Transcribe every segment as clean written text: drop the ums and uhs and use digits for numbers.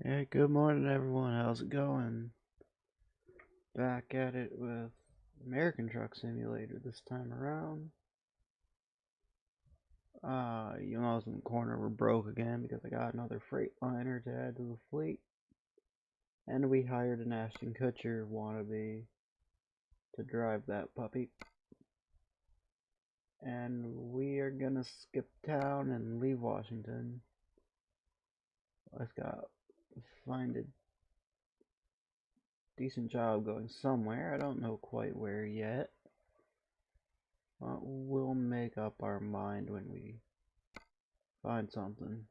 Hey, good morning, everyone. How's it going? Back at it with American Truck Simulator this time around. You know, I was in the corner, we're broke again because I got another Freightliner to add to the fleet. And we hired an Ashton Kutcher wannabe to drive that puppy. And we are gonna skip town and leave Washington. I've got to find a decent job going somewhere. I don't know quite where yet. But we'll make up our mind when we find something.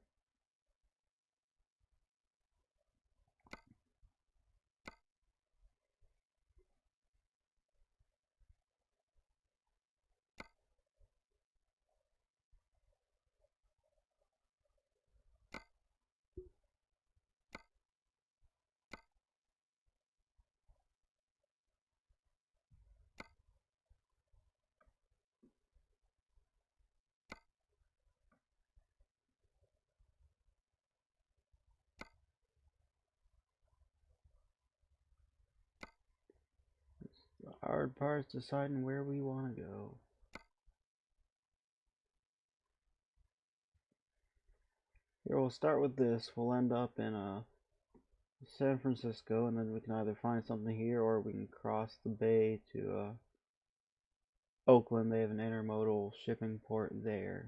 The hard part is deciding where we want to go. Here, we'll start with this. We'll end up in San Francisco, and then we can either find something here or we can cross the bay to Oakland. They have an intermodal shipping port there.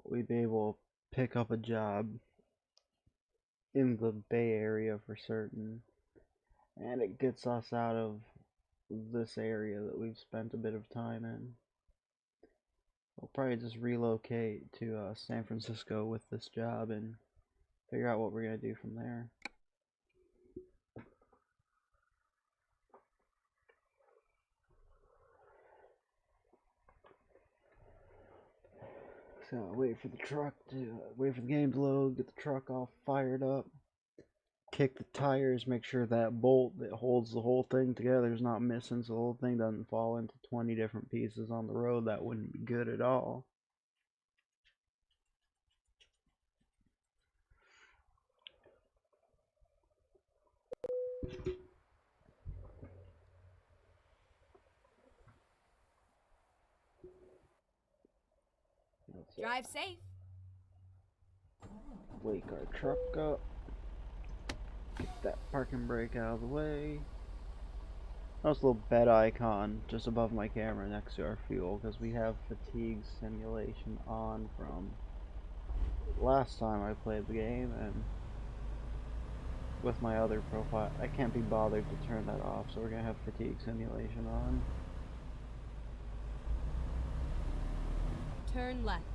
We'd be able to pick up a job in the Bay Area for certain, and it gets us out of this area that we've spent a bit of time in. We'll probably just relocate to San Francisco with this job and figure out what we're going to do from there. So wait for the wait for the game to load, get the truck all fired up, kick the tires, make sure that bolt that holds the whole thing together is not missing so the whole thing doesn't fall into 20 different pieces on the road. That wouldn't be good at all. Drive safe. Wake our truck up, get that parking brake out of the way. Notice a little bed icon just above my camera next to our fuel because we have fatigue simulation on from last time I played the game, and with my other profile I can't be bothered to turn that off, so we're gonna have fatigue simulation on. Turn left.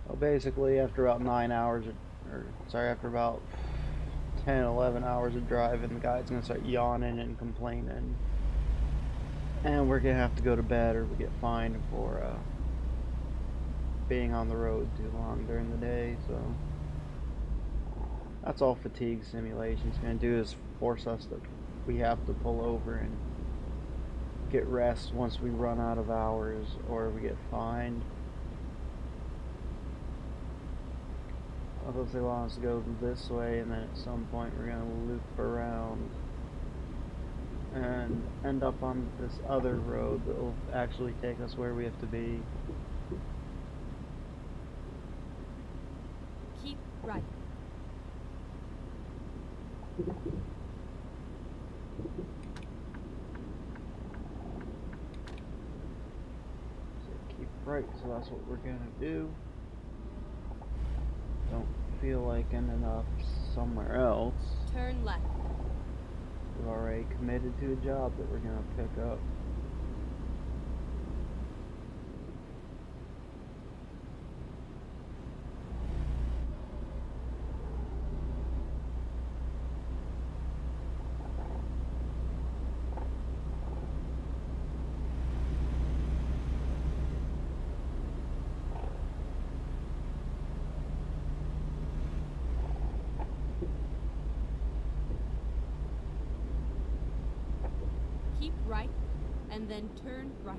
Well, basically after about 9 hours after about 10-11 hours of driving, the guy's gonna start yawning and complaining, and we're gonna have to go to bed or we get fined for being on the road too long during the day. So that's all fatigue simulation's gonna do, is force us that we have to pull over and get rest once we run out of hours or we get fined. Although they want us to go this way, and then at some point we're gonna loop around and end up on this other road that will actually take us where we have to be. Keep right. So keep right, so that's what we're gonna do. Don't feel like ending up somewhere else. Turn left. We've already committed to a job that we're gonna pick up. Keep right, and then turn right.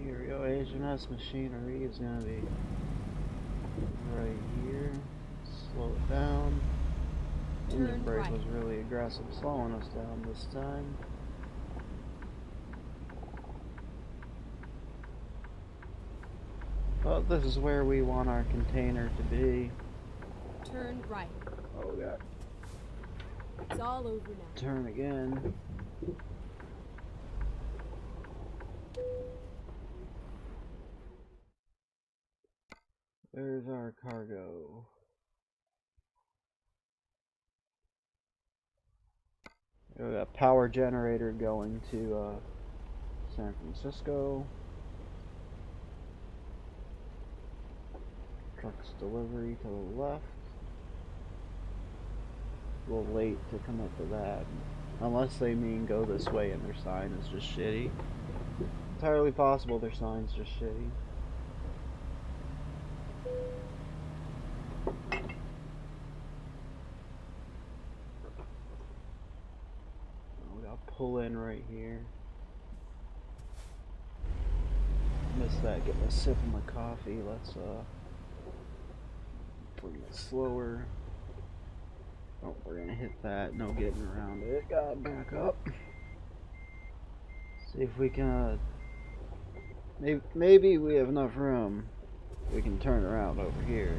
Here we go. H&S Machinery is gonna be right here. Slow it down. Engine Turn brake right. was really aggressive, slowing us down this time. But this is where we want our container to be. Turn right. Oh god. It's all over now. Turn again. There's our cargo. We got a power generator going to San Francisco. Truck's delivery to the left. A little late to commit to that. Unless they mean go this way and their sign is just shitty. Entirely possible their sign's just shitty. We gotta pull in right here. Missed that, getting a sip of my coffee. Let's bring it slower. Oh, we're gonna hit that. No getting around it. Gotta back up. See if we can. Maybe we have enough room. We can turn around over here.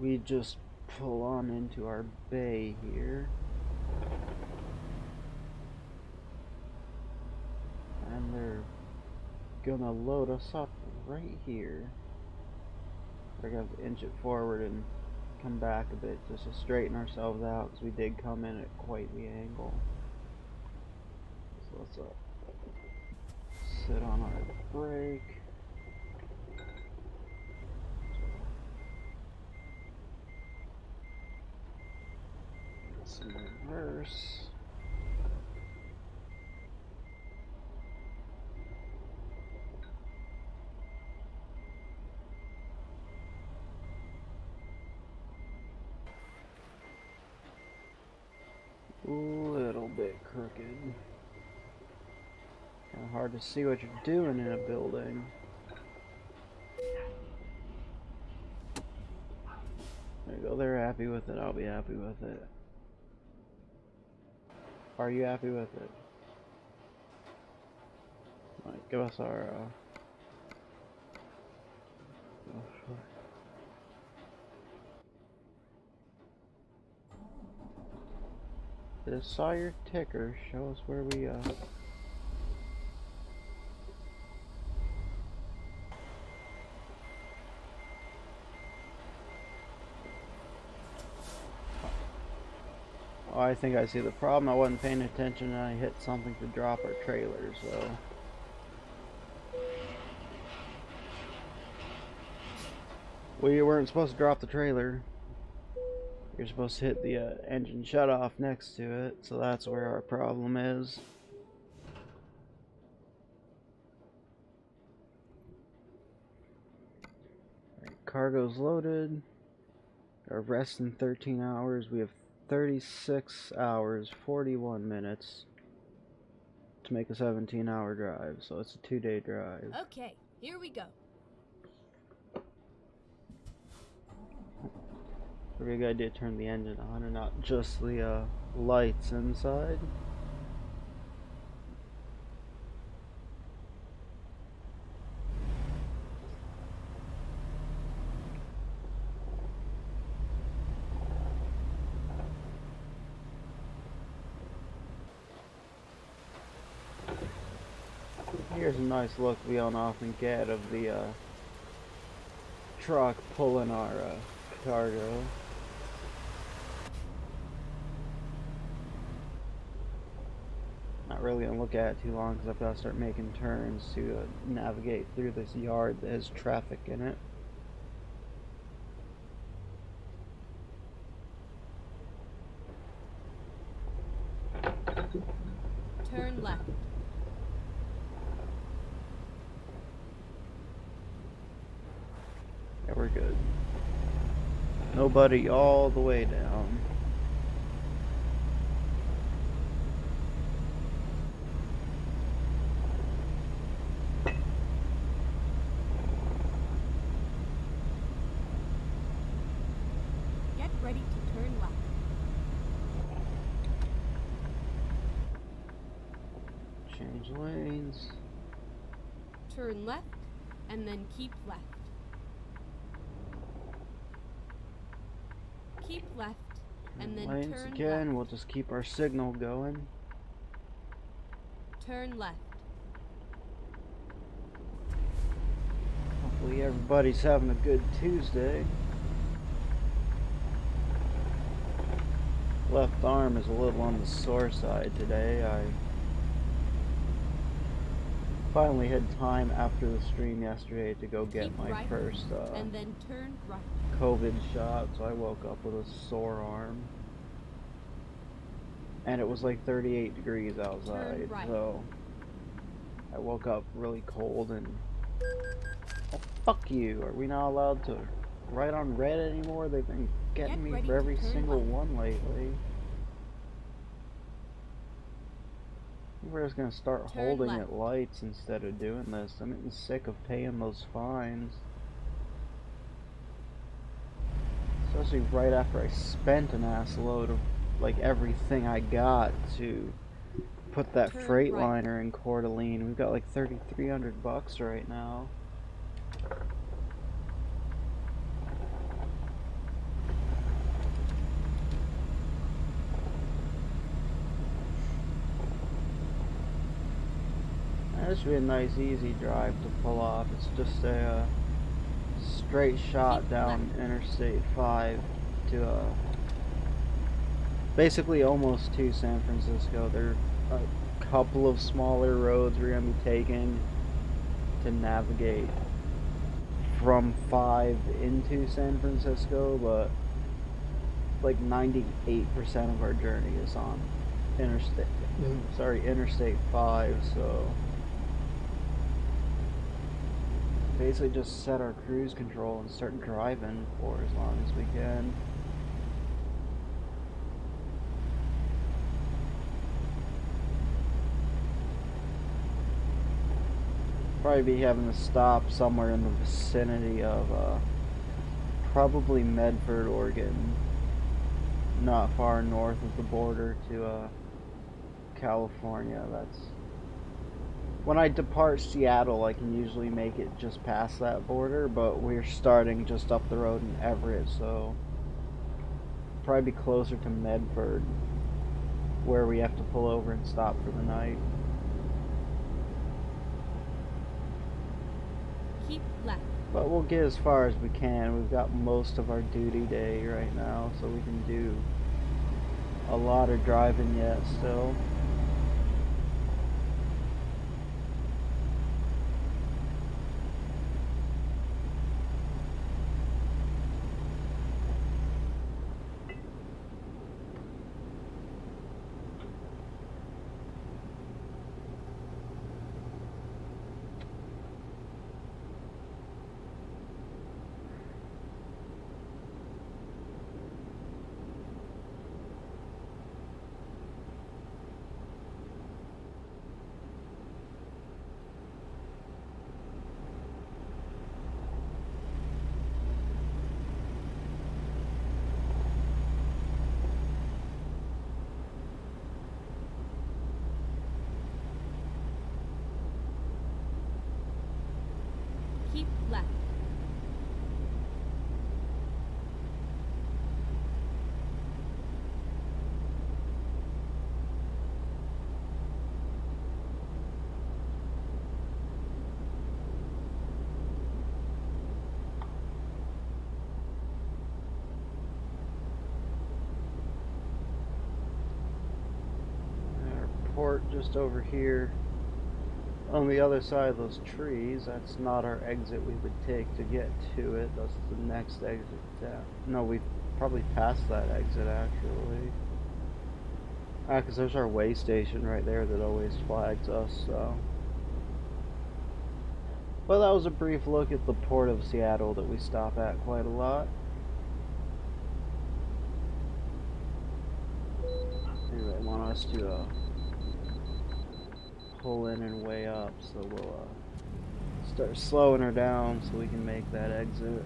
We just pull on into our bay here. And they're gonna load us up right here. We're gonna have to inch it forward and come back a bit just to straighten ourselves out, because we did come in at quite the angle. So let's sit on our brake. Get some reverse. Little bit crooked. Kind of hard to see what you're doing in a building. There you go, they're happy with it, I'll be happy with it. Are you happy with it? Alright, give us our the Sawyer ticker, show us where we Oh, I think I see the problem. I wasn't paying attention and I hit something to drop our trailer, so we weren't supposed to drop the trailer. You're supposed to hit the engine shutoff next to it, so that's where our problem is. Right, cargo's loaded. Our rest in 13 hours. We have 36 hours, 41 minutes to make a 17-hour drive, so it's a 2-day drive. Okay, here we go. Pretty good idea to turn the engine on and not just the lights inside. Here's a nice look we don't often get of the truck pulling our cargo. Not really gonna look at it too long because I've got to start making turns to navigate through this yard that has traffic in it. Turn left. Yeah, we're good. Nobody all the way down. Get ready to turn left. Change lanes. Turn left, and then keep left. Keep left, and then Lanes turn again. left. We'll just keep our signal going. Turn left. Hopefully everybody's having a good Tuesday. Left arm is a little on the sore side today. I finally had time after the stream yesterday to go get Keep my right, first and then turn right. COVID shot, so I woke up with a sore arm. And it was like 38 degrees outside, right. so I woke up really cold and... Oh, fuck you! Are we not allowed to write on red anymore? They've been getting me for every single one lately. We're just gonna start holding at lights instead of doing this. I'm getting sick of paying those fines. Especially right after I spent an ass load of like everything I got to put that Freightliner in Coeur d'Alene. We've got like 3,300 bucks right now. This should be a nice easy drive to pull off. It's just a straight shot down Interstate 5 to basically almost to San Francisco. There are a couple of smaller roads we're going to be taking to navigate from 5 into San Francisco, but like 98% of our journey is on Interstate 5, so basically just set our cruise control and start driving for as long as we can. Probably be having to stop somewhere in the vicinity of probably Medford, Oregon, not far north of the border to California. That's when I depart Seattle, I can usually make it just past that border, but we're starting just up the road in Everett, so probably be closer to Medford, where we have to pull over and stop for the night. Keep left. But we'll get as far as we can. We've got most of our duty day right now, so we can do a lot of driving yet still. Keep left. Our port just over here. On the other side of those trees, that's not our exit we would take to get to it. That's the next exit down. No, we've probably passed that exit actually. Because there's our way station right there that always flags us, so. Well, that was a brief look at the Port of Seattle that we stop at quite a lot. us to pull in and way up, so we'll start slowing her down so we can make that exit.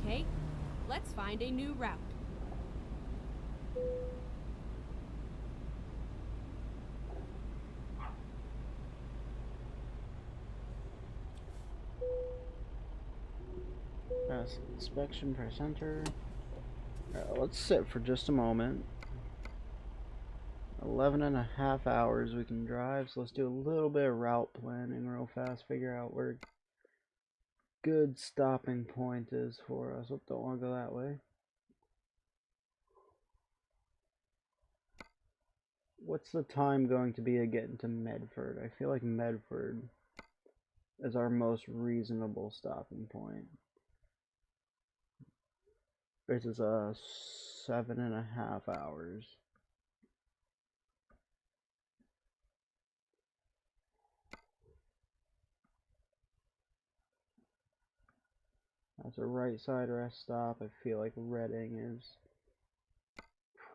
Okay, let's find a new route. Inspection, press enter. Let's sit for just a moment. 11.5 hours we can drive, so let's do a little bit of route planning real fast, figure out where good stopping point is for us. Don't want to go that way. What's the time going to be to get into Medford? I feel like Medford is our most reasonable stopping point. This is 7.5 hours. That's a right side rest stop. I feel like Reading is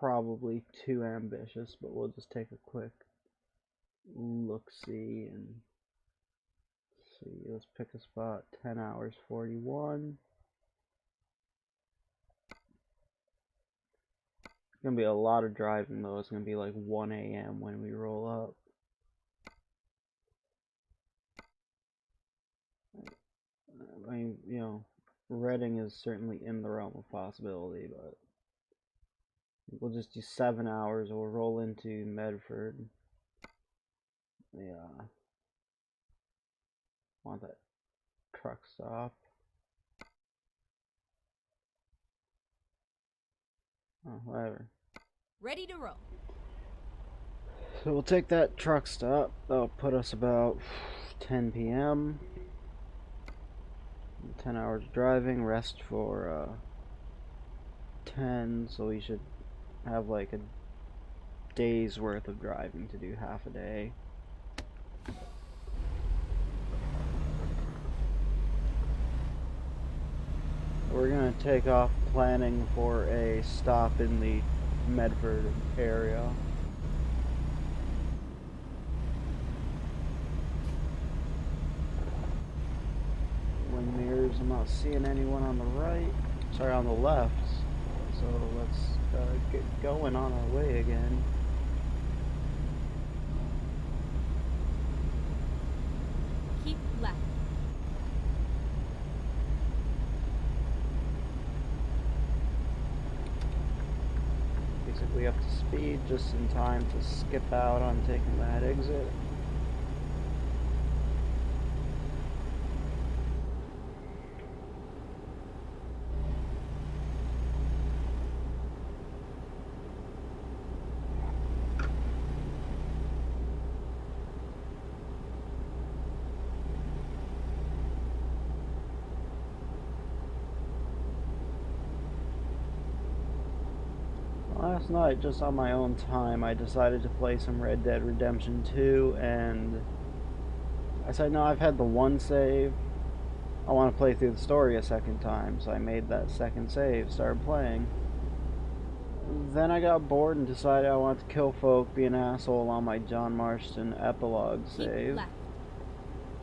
probably too ambitious, but we'll just take a quick look-see and see. Let's pick a spot. 10 hours 41. It's gonna be a lot of driving though. It's gonna be like 1 a.m. when we roll up. I mean, you know, Reading is certainly in the realm of possibility, but we'll just do 7 hours. We'll roll into Medford. Yeah. Want that truck stop. Oh, whatever. Ready to roll. So we'll take that truck stop. That'll put us about 10 p.m. 10 hours driving, rest for 10, so we should have like a day's worth of driving to do half a day. We're gonna take off planning for a stop in the Medford area. Wind mirrors, I'm not seeing anyone on the right, sorry, on the left, so let's get going on our way again. Keep left. Basically up to speed, just in time to skip out on taking that exit. Last night, just on my own time, I decided to play some Red Dead Redemption 2, and I said, no, I've had the one save. I want to play through the story a second time, so I made that second save, started playing. Then I got bored and decided I wanted to kill folk, be an asshole on my John Marston epilogue save. Left.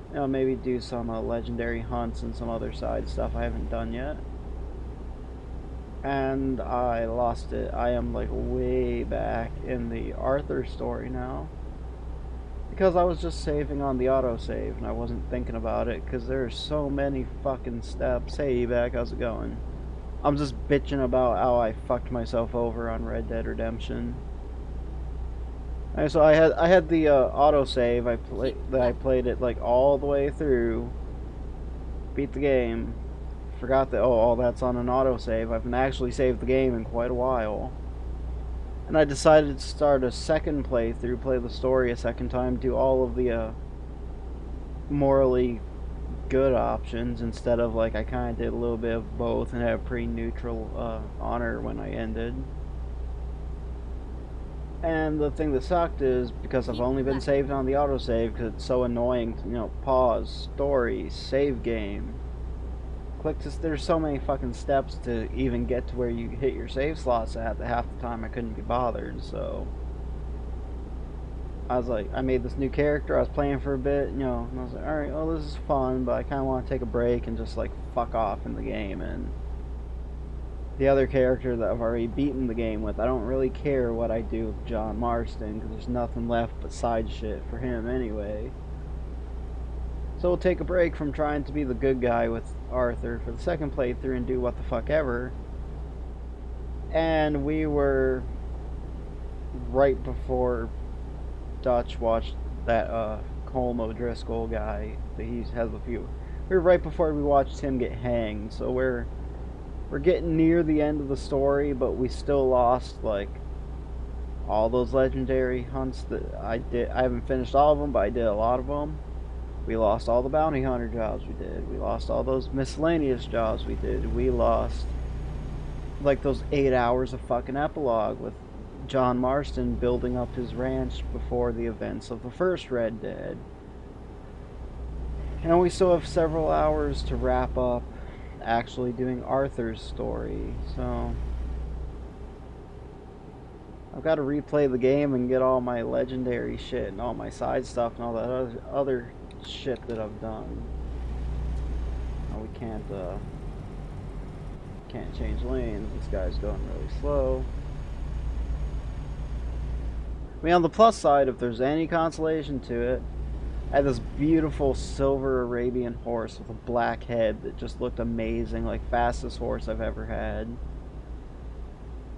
You know, maybe do some legendary hunts and some other side stuff I haven't done yet. And I lost it. I am like way back in the Arthur story now. Because I was just saving on the autosave and I wasn't thinking about it because there are so many fucking steps. Hey, Evac, how's it going? I'm just bitching about how I fucked myself over on Red Dead Redemption. And so I had the autosave. I played it like all the way through. Beat the game. Forgot that all that's on an autosave. I haven't actually saved the game in quite a while. And I decided to start a second playthrough, play the story a second time, do all of the morally good options instead of like I kind of did a little bit of both and had a pretty neutral honor when I ended. And the thing that sucked is because I've only been saved on the autosave because it's so annoying to, pause, story, save game. Click to, there's so many fucking steps to even get to where you hit your save slots at that half the time I couldn't be bothered, so I was like, I made this new character, I was playing for a bit, and I was like, alright, well this is fun, but I kinda wanna take a break and just like fuck off in the game. And the other character that I've already beaten the game with, I don't really care what I do with John Marston, because there's nothing left but side shit for him anyway. So we'll take a break from trying to be the good guy with Arthur for the second playthrough and do what the fuck ever. And we were right before Dutch watched that Colm O'Driscoll guy that he has a few. We were right before we watched him get hanged, so we're getting near the end of the story, but we still lost like all those legendary hunts that I did. I haven't finished all of them, but I did a lot of them. We lost all the bounty hunter jobs we did. We lost all those miscellaneous jobs we did. We lost like those 8 hours of fucking epilogue with John Marston building up his ranch before the events of the first Red Dead. And we still have several hours to wrap up actually doing Arthur's story, so I've got to replay the game and get all my legendary shit and all my side stuff and all that other shit that I've done. Oh, we can't change lanes. This guy's going really slow. I mean, on the plus side, if there's any consolation to it, I had this beautiful silver Arabian horse with a black head that just looked amazing, like fastest horse I've ever had,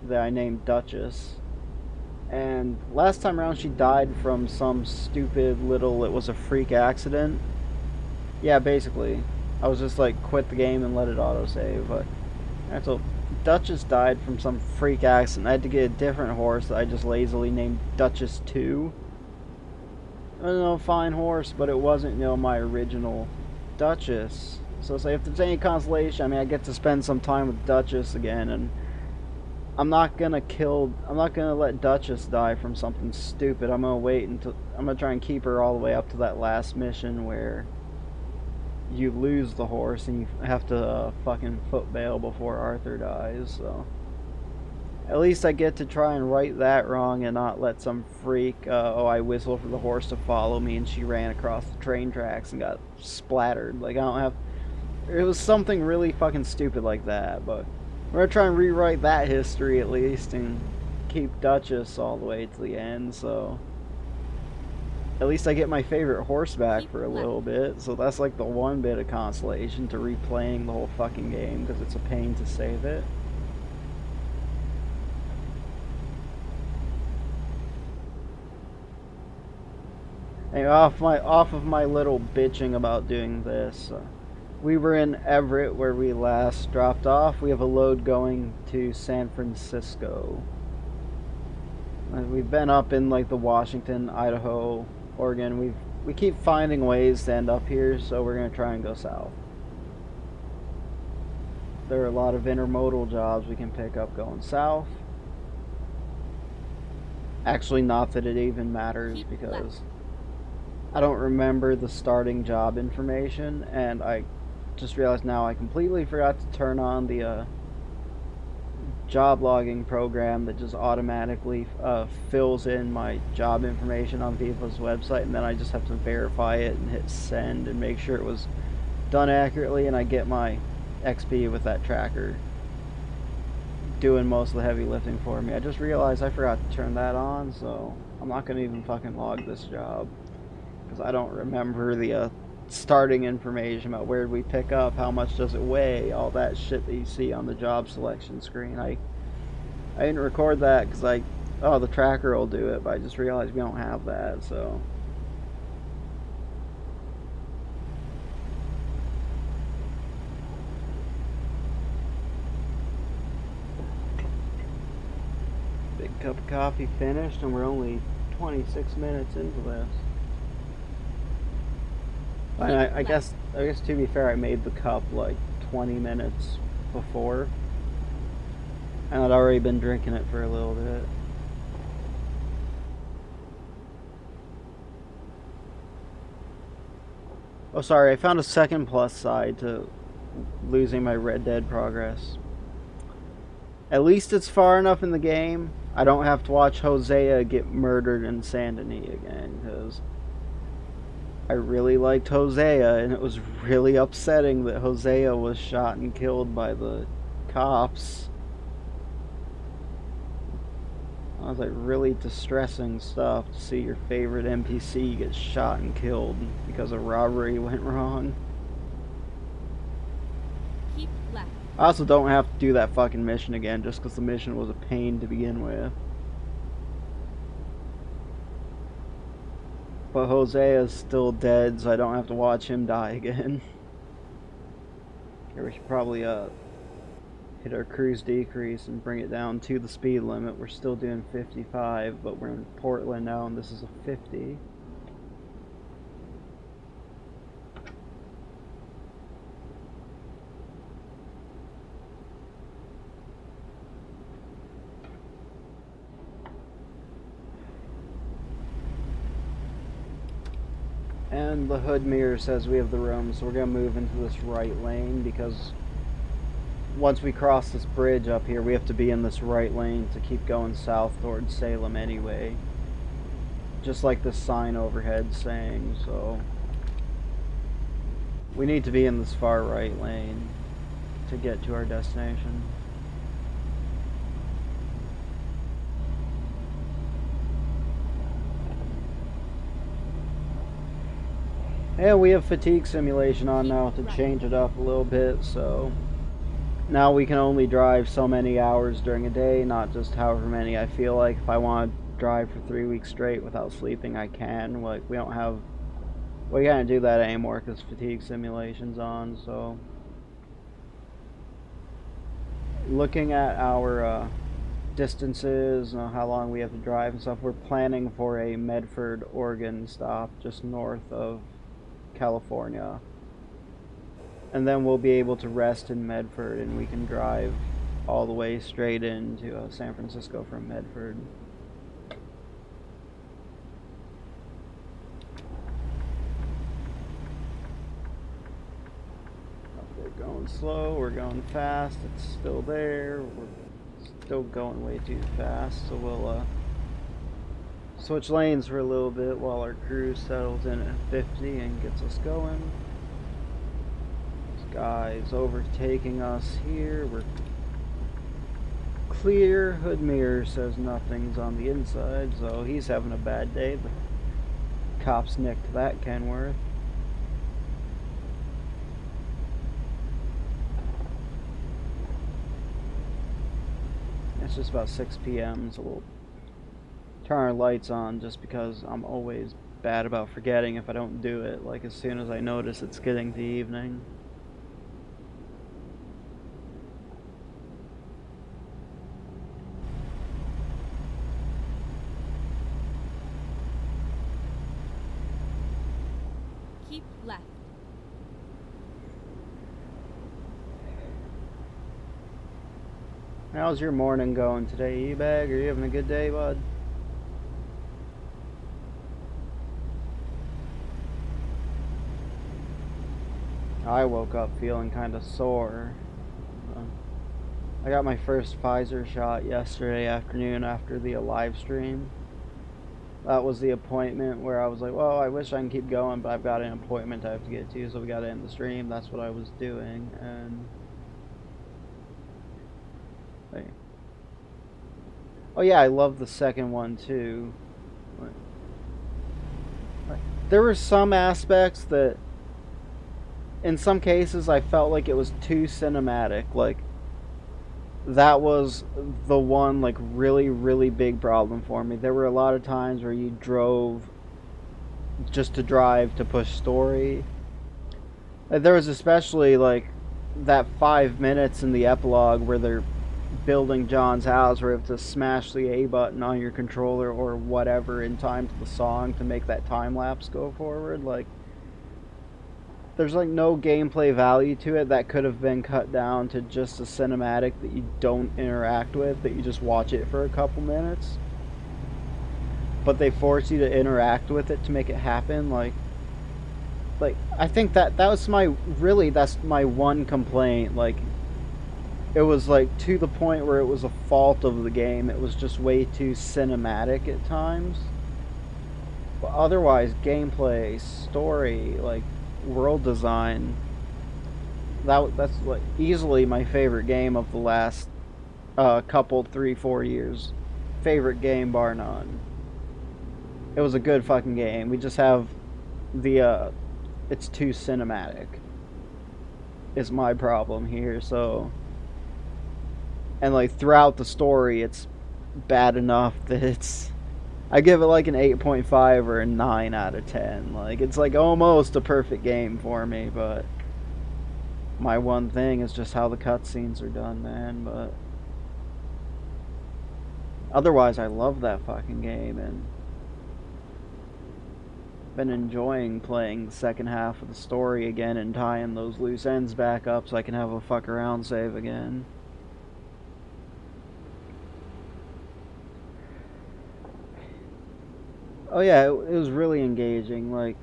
that I named Duchess. And last time around she died from some stupid little, it was a freak accident. Yeah, basically. I was just like, quit the game and let it autosave. But so Duchess died from some freak accident. I had to get a different horse that I just lazily named Duchess 2. I don't know, fine horse, but it wasn't, my original Duchess. So say if there's any consolation, I mean, I get to spend some time with Duchess again, and I'm not gonna let Duchess die from something stupid. I'm gonna wait until, I'm gonna try and keep her all the way up to that last mission where you lose the horse and you have to fucking foot bail before Arthur dies, so at least I get to try and right that wrong and not let some freak, I whistle for the horse to follow me and she ran across the train tracks and got splattered. Like, it was something really fucking stupid like that, but we're gonna try and rewrite that history at least and keep Duchess all the way to the end, so at least I get my favorite horse back for a little bit, so that's like the one bit of consolation to replaying the whole fucking game, because it's a pain to save it. Anyway, off of my little bitching about doing this, we were in Everett where we last dropped off. We have a load going to San Francisco. We've been up in like the Washington, Idaho, Oregon. We keep finding ways to end up here, so we're gonna try and go south. There are a lot of intermodal jobs we can pick up going south. Actually, not that it even matters, because I don't remember the starting job information, and I just realized now I completely forgot to turn on the job logging program that just automatically fills in my job information on Viva's website, and then I just have to verify it and hit send and make sure it was done accurately, and I get my XP with that tracker doing most of the heavy lifting for me. I just realized I forgot to turn that on, so I'm not going to even fucking log this job, because I don't remember the starting information about where we pick up, how much does it weigh, all that shit that you see on the job selection screen. I didn't record that because the tracker will do it, but I just realized we don't have that, so. Big cup of coffee finished, and we're only 26 minutes into this. And I guess to be fair, I made the cup like 20 minutes before, and I'd already been drinking it for a little bit. Oh, sorry, I found a second plus side to losing my Red Dead progress. At least it's far enough in the game, I don't have to watch Hosea get murdered in Saint Denis again, because I really liked Hosea, and it was really upsetting that Hosea was shot and killed by the cops. That was like really distressing stuff to see your favorite NPC get shot and killed because a robbery went wrong. Keep left. I also don't have to do that fucking mission again just because the mission was a pain to begin with. But Hosea's still dead, so I don't have to watch him die again. Here, we should probably hit our cruise decrease and bring it down to the speed limit. We're still doing 55, but we're in Portland now and this is a 50. And the hood mirror says we have the room, so we're going to move into this right lane because once we cross this bridge up here, we have to be in this right lane to keep going south towards Salem anyway. Just like the sign overhead saying, so we need to be in this far right lane to get to our destination. And we have fatigue simulation on now to change it up a little bit, so now we can only drive so many hours during a day, not just however many I feel like. If I want to drive for 3 weeks straight without sleeping, I can. Like, we can't do that anymore because fatigue simulation's on, so looking at our distances and how long we have to drive and stuff, we're planning for a Medford, Oregon stop just north of California, and then we'll be able to rest in Medford and we can drive all the way straight into San Francisco from Medford. We're going slow, we're going fast, it's still there, we're still going way too fast, so we'll switch lanes for a little bit while our cruise settles in at 50 and gets us going. This guy's overtaking us here. We're clear. Hood mirror says nothing's on the inside, so he's having a bad day. The cops nicked that Kenworth. It's just about 6 p.m. so we'll turn our lights on just because I'm always bad about forgetting if I don't do it, like as soon as I notice it's getting to evening. Keep left. How's your morning going today, E-Bag? Are you having a good day, bud? I woke up feeling kind of sore. I got my first Pfizer shot yesterday afternoon after the live stream. That was the appointment where I was like, well, I wish I can keep going, but I've got an appointment I have to get to, so we got to end the stream. That's what I was doing, and oh yeah, I love the second one too. There were some aspects that in some cases I felt like it was too cinematic. Like, that was the one like really big problem for me. There were a lot of times where you drove just to drive to push story. There was especially like that 5 minutes in the epilogue where they're building John's house, where you have to smash the A button on your controller or whatever in time to the song to make that time lapse go forward. Like, there's like no gameplay value to it. That could have been cut down to just a cinematic that you don't interact with, that you just watch it for a couple minutes, but they force you to interact with it to make it happen. Like, like I think that was that's my one complaint. Like it was like to the point where it was a fault of the game. It was just way too cinematic at times. But otherwise, gameplay, story, like world design, that's like easily my favorite game of the last couple 3-4 years. Favorite game bar none. It was a good fucking game. We just have the it's too cinematic. Is my problem here. So, and like throughout the story, it's bad enough that it's. I give it like an 8.5 or a 9 out of 10. Like it's like almost a perfect game for me, but my one thing is just how the cutscenes are done, man. But otherwise, I love that fucking game and been enjoying playing the second half of the story again and tying those loose ends back up so I can have a fuck around save again. Oh yeah, it was really engaging. Like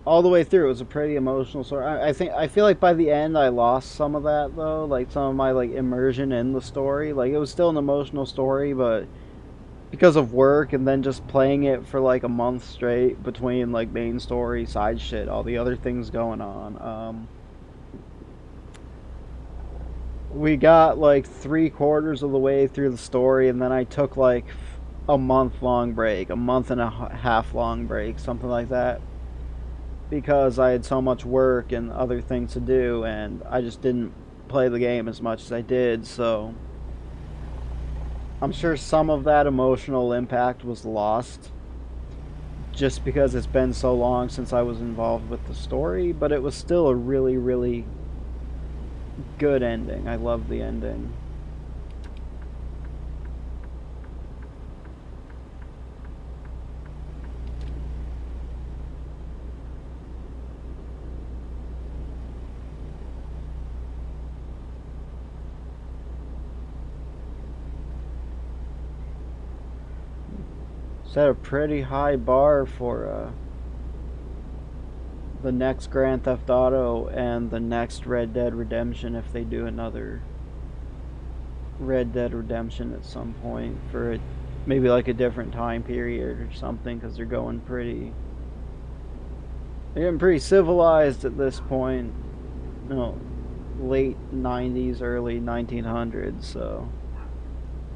all the way through, it was a pretty emotional story. I feel like by the end I lost some of that though, like some of my like immersion in the story. Like it was still an emotional story, but because of work and then just playing it for like a month straight between like main story, side shit, all the other things going on. We got like 3/4 of the way through the story, and then I took like a month long break, a month and a half long break, something like that, because I had so much work and other things to do, and I just didn't play the game as much as I did. So I'm sure some of that emotional impact was lost just because it's been so long since I was involved with the story, but it was still a really, really good ending. I love the ending. Set a pretty high bar for the next Grand Theft Auto and the next Red Dead Redemption if they do another Red Dead Redemption at some point for it, maybe like a different time period or something, because they're getting pretty civilized at this point. You know, late 90s, early 1900s, so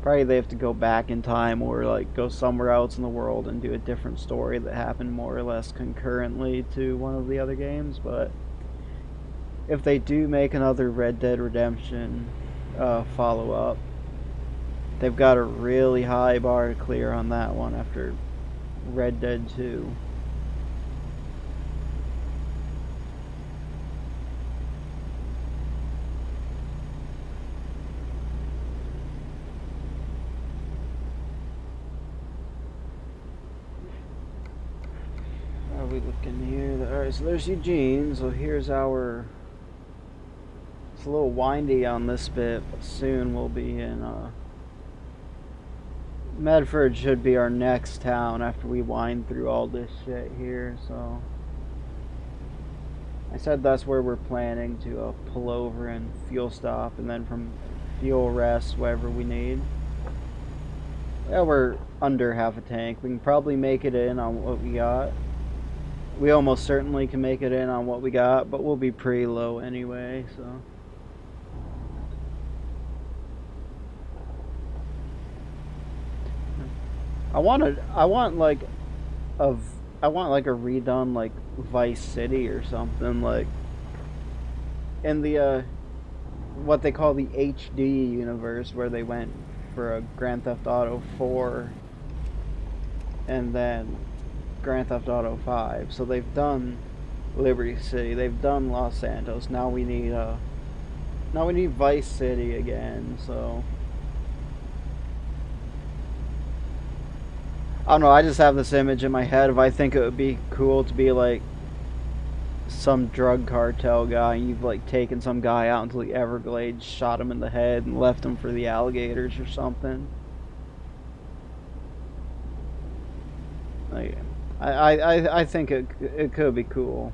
probably they have to go back in time or like go somewhere else in the world and do a different story that happened more or less concurrently to one of the other games. But if they do make another Red Dead Redemption follow up, they've got a really high bar to clear on that one after Red Dead 2. How are we looking here? Alright, so there's Eugene. So here's our... It's a little windy on this bit, but soon we'll be in... Medford should be our next town after we wind through all this shit here, so... I said that's where we're planning to pull over and fuel stop, and then from fuel rest wherever we need. Yeah, we're under half a tank. We can probably make it in on what we got. We almost certainly can make it in on what we got, but we'll be pretty low anyway, so... I want like a redone like Vice City or something, like in the what they call the HD universe, where they went for a Grand Theft Auto 4 and then Grand Theft Auto 5. So they've done Liberty City, they've done Los Santos. Now we need Vice City again. So I don't know, I just have this image in my head of, I think it would be cool to be like some drug cartel guy, and you've like taken some guy out into the Everglades, shot him in the head, and left him for the alligators or something. Like, I think it could be cool.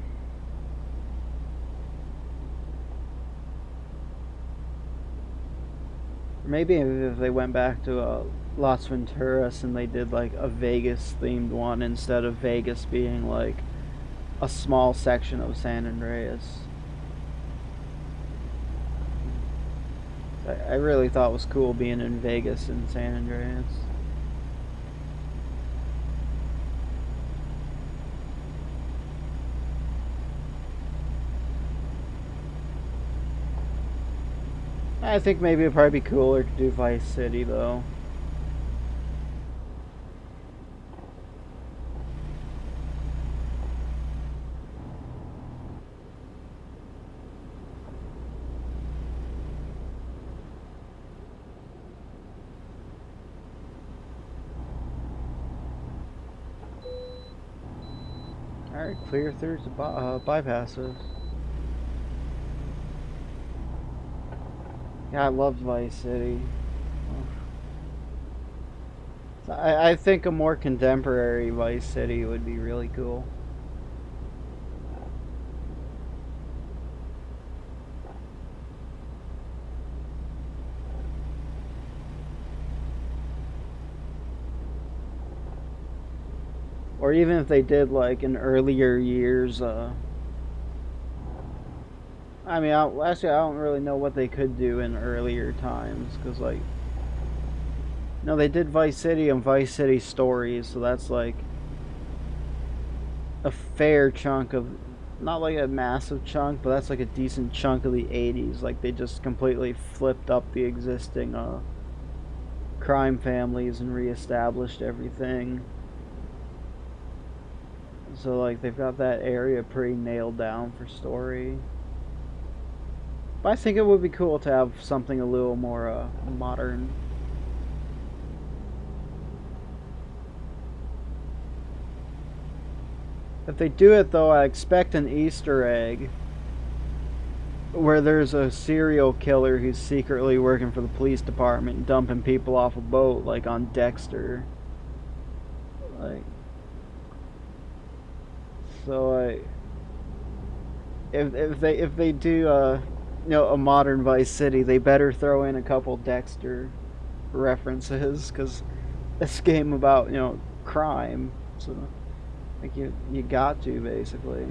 Maybe if they went back to Las Venturas and they did like a Vegas themed one instead of Vegas being like a small section of San Andreas. I really thought it was cool being in Vegas and San Andreas. I think maybe it'd probably be cooler to do Vice City though. Alright, clear through to bypasses. Yeah, I loved Vice City. I think a more contemporary Vice City would be really cool. Or even if they did like in earlier years, I mean, actually, I don't really know what they could do in earlier times, because, like, no, they did Vice City and Vice City Stories, so that's, like, a fair chunk of, not like a massive chunk, but that's, like, a decent chunk of the 80s. Like, they just completely flipped up the existing, crime families and reestablished everything. So, like, they've got that area pretty nailed down for story. But I think it would be cool to have something a little more modern. If they do it though, I expect an Easter egg where there's a serial killer who's secretly working for the police department, dumping people off a boat, like on Dexter. Like, so if they do a modern Vice City, they better throw in a couple Dexter references, because this game about crime, so like you got to basically.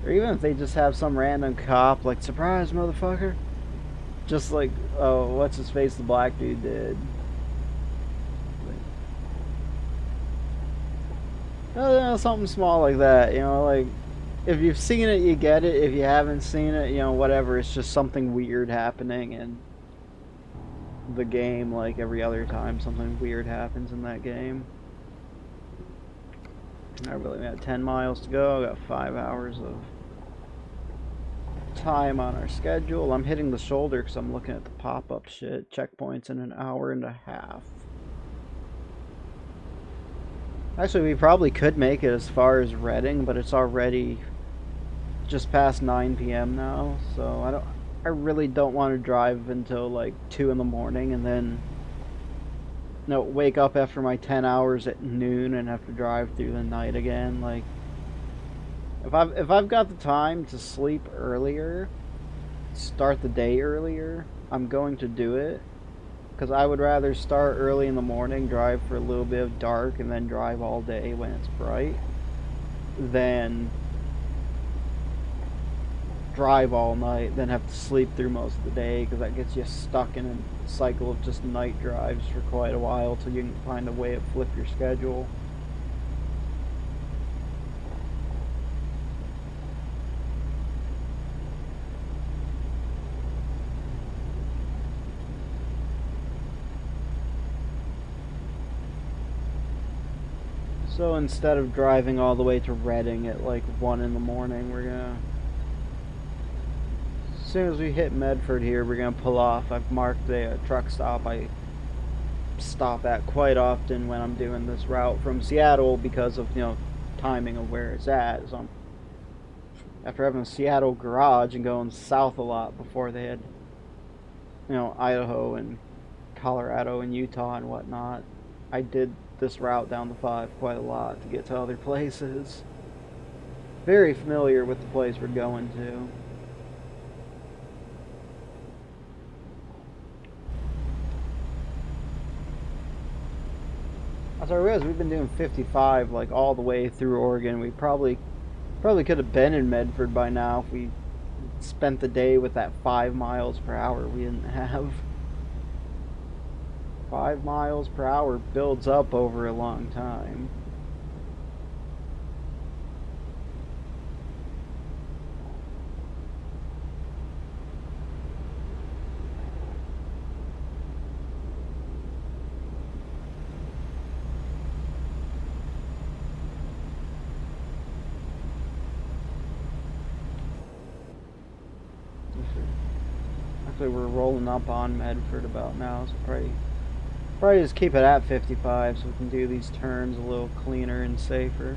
Or even if they just have some random cop like, surprise motherfucker, just like, oh, what's his face, the black dude did. Something small like that, like, if you've seen it, you get it. If you haven't seen it, whatever. It's just something weird happening in the game, like every other time something weird happens in that game. I really got 10 miles to go. I got 5 hours of time on our schedule. I'm hitting the shoulder because I'm looking at the pop-up shit. Checkpoints in an hour and a half. Actually, we probably could make it as far as Reading, but it's already just past 9 p.m. now, so I really don't want to drive until like 2 in the morning and then wake up after my 10 hours at noon and have to drive through the night again. Like, if I've got the time to sleep earlier, start the day earlier, I'm going to do it. Because I would rather start early in the morning, drive for a little bit of dark, and then drive all day when it's bright, than drive all night, then have to sleep through most of the day, because that gets you stuck in a cycle of just night drives for quite a while till you can find a way to flip your schedule. So instead of driving all the way to Reading at like 1 in the morning, we're gonna, as soon as we hit Medford here, we're gonna pull off. I've marked a truck stop I stop at quite often when I'm doing this route from Seattle because of timing of where it's at. So I'm after having a Seattle garage and going south a lot before they had, Idaho and Colorado and Utah and whatnot. I did this route down the 5 quite a lot to get to other places. Very familiar with the place we're going to. As I realized, we've been doing 55 like all the way through Oregon. We probably could have been in Medford by now if we spent the day with that 5 miles per hour we didn't have. 5 miles per hour builds up over a long time. Actually, we're rolling up on Medford about now, so probably just keep it at 55 so we can do these turns a little cleaner and safer.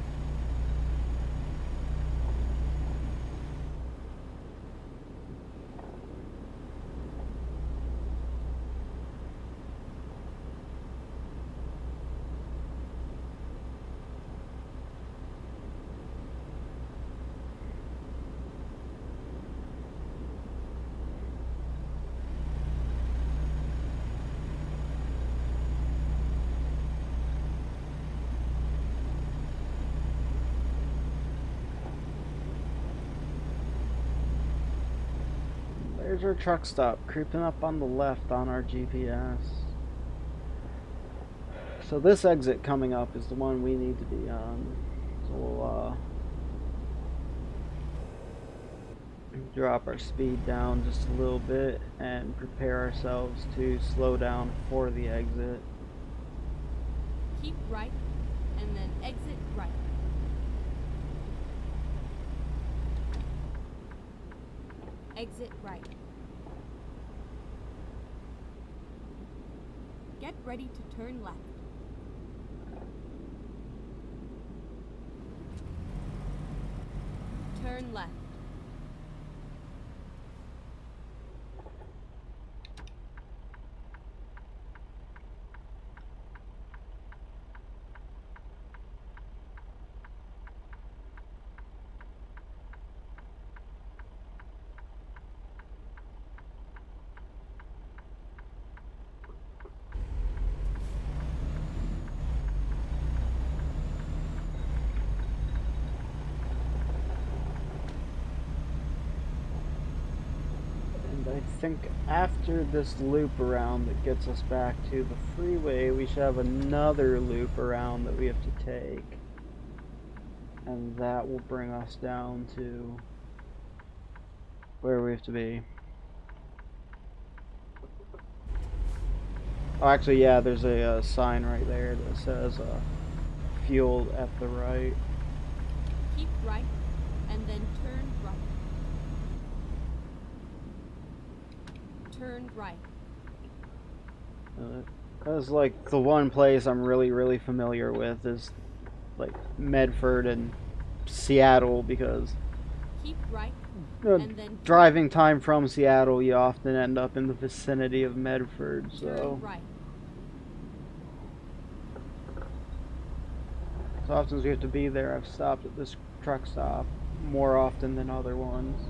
There's our truck stop, creeping up on the left on our GPS. So this exit coming up is the one we need to be on. So we'll drop our speed down just a little bit and prepare ourselves to slow down for the exit. Keep right, and then exit right. Exit right. Get ready to turn left. Turn left. I think after this loop around that gets us back to the freeway, we should have another loop around that we have to take. And that will bring us down to where we have to be. Oh, actually, yeah, there's a sign right there that says fuel at the right. Keep right, and then turn right. Turn right. That's like the one place I'm really familiar with is like Medford and Seattle, because keep right, and then driving time from Seattle, you often end up in the vicinity of Medford. So turn right. as often as you have to be there, I've stopped at this truck stop more often than other ones.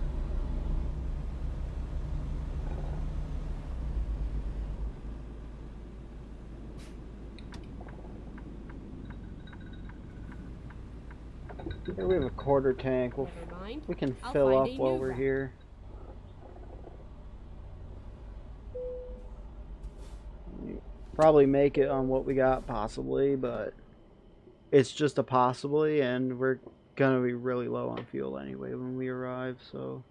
Here we have a quarter tank. We can fill up while we're here. Probably make it on what we got, possibly, but it's just a possibly, and we're gonna be really low on fuel anyway when we arrive, so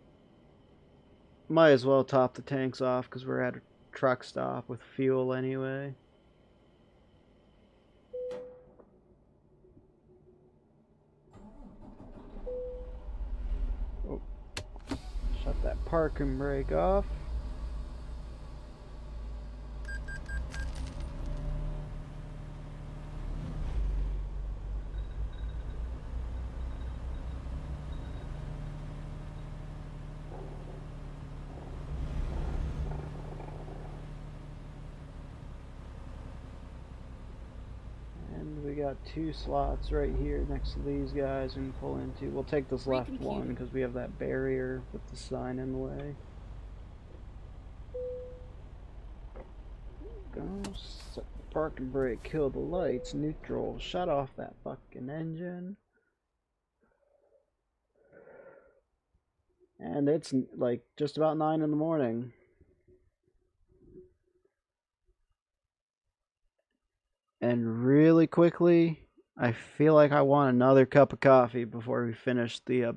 might as well top the tanks off because we're at a truck stop with fuel anyway. Oh, shut that parking brake off. got 2 slots right here next to these guys we can pull into. We'll take this left one because we have that barrier with the sign in the way. Go, set the parking brake, kill the lights, neutral, shut off that fucking engine. And it's like just about 9 in the morning. And really quickly, I feel like I want another cup of coffee before we finish the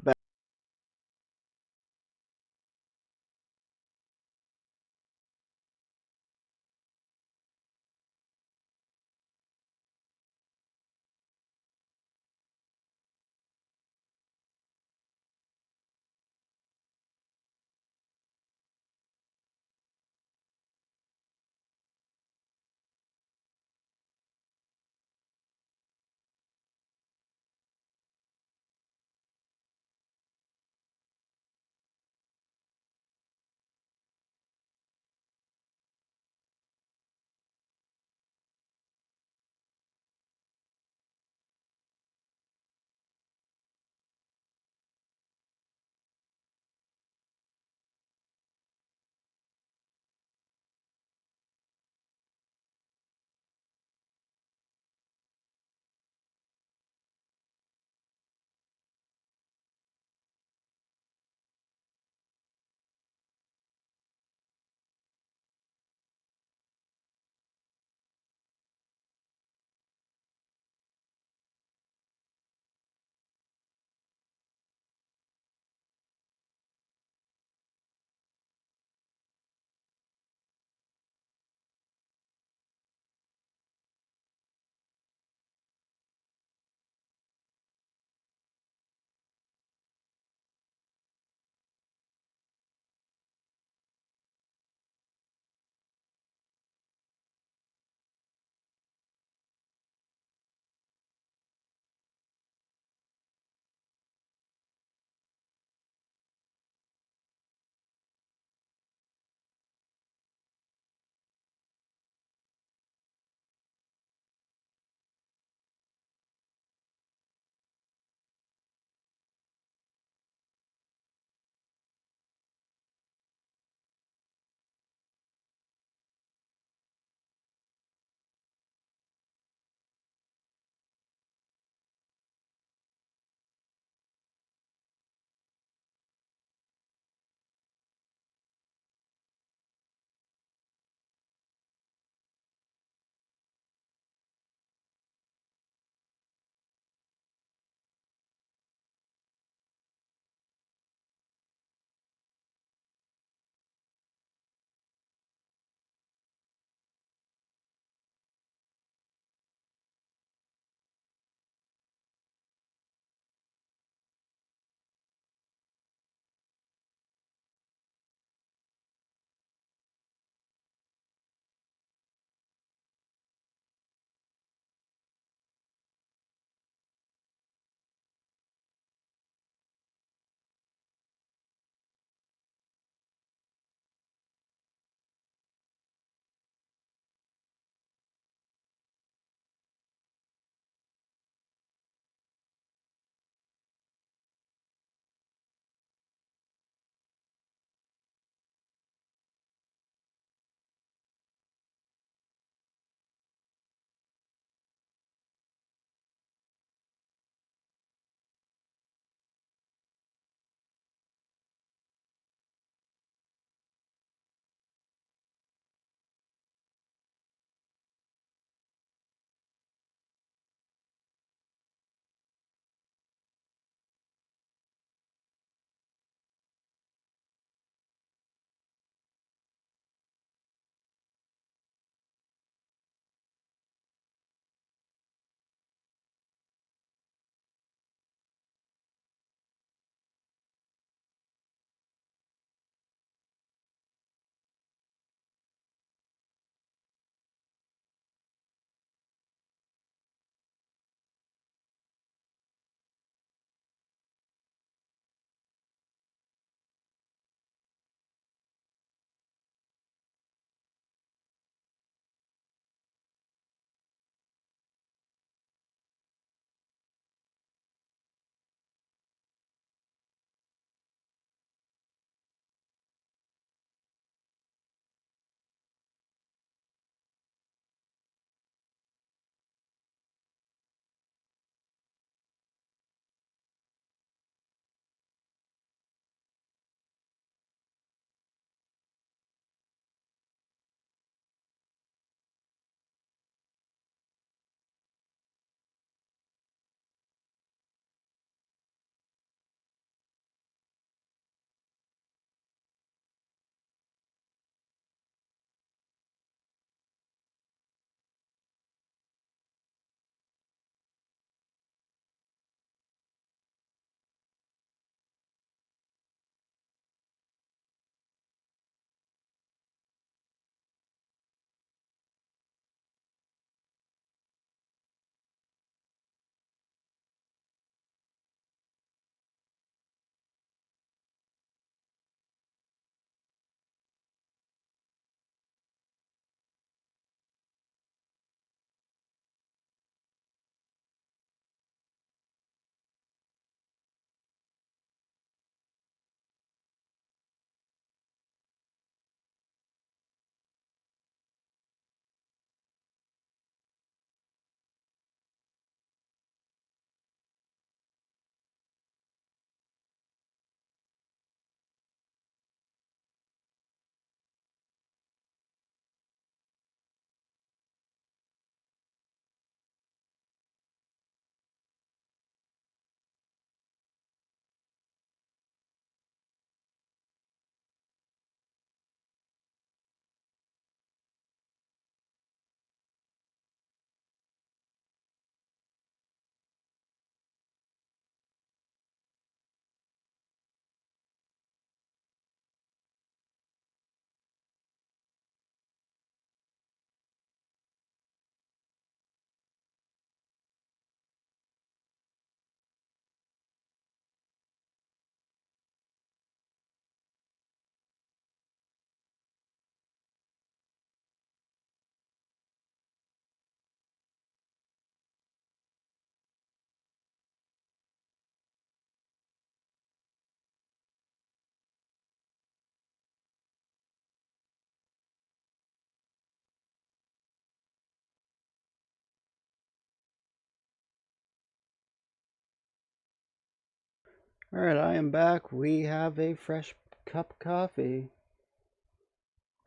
Alright, I am back. We have a fresh cup of coffee.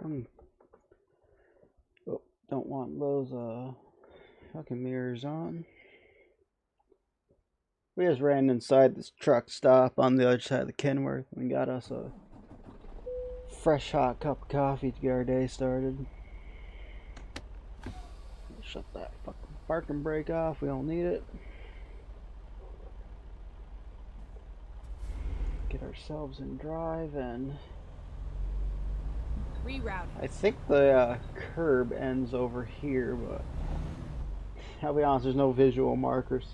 Oh, don't want those fucking mirrors on. We just ran inside this truck stop on the other side of the Kenworth and got us a fresh hot cup of coffee to get our day started. Shut that fucking parking brake off, we don't need it. Get ourselves in drive and Reroute. I think the curb ends over here, but I'll be honest, there's no visual markers.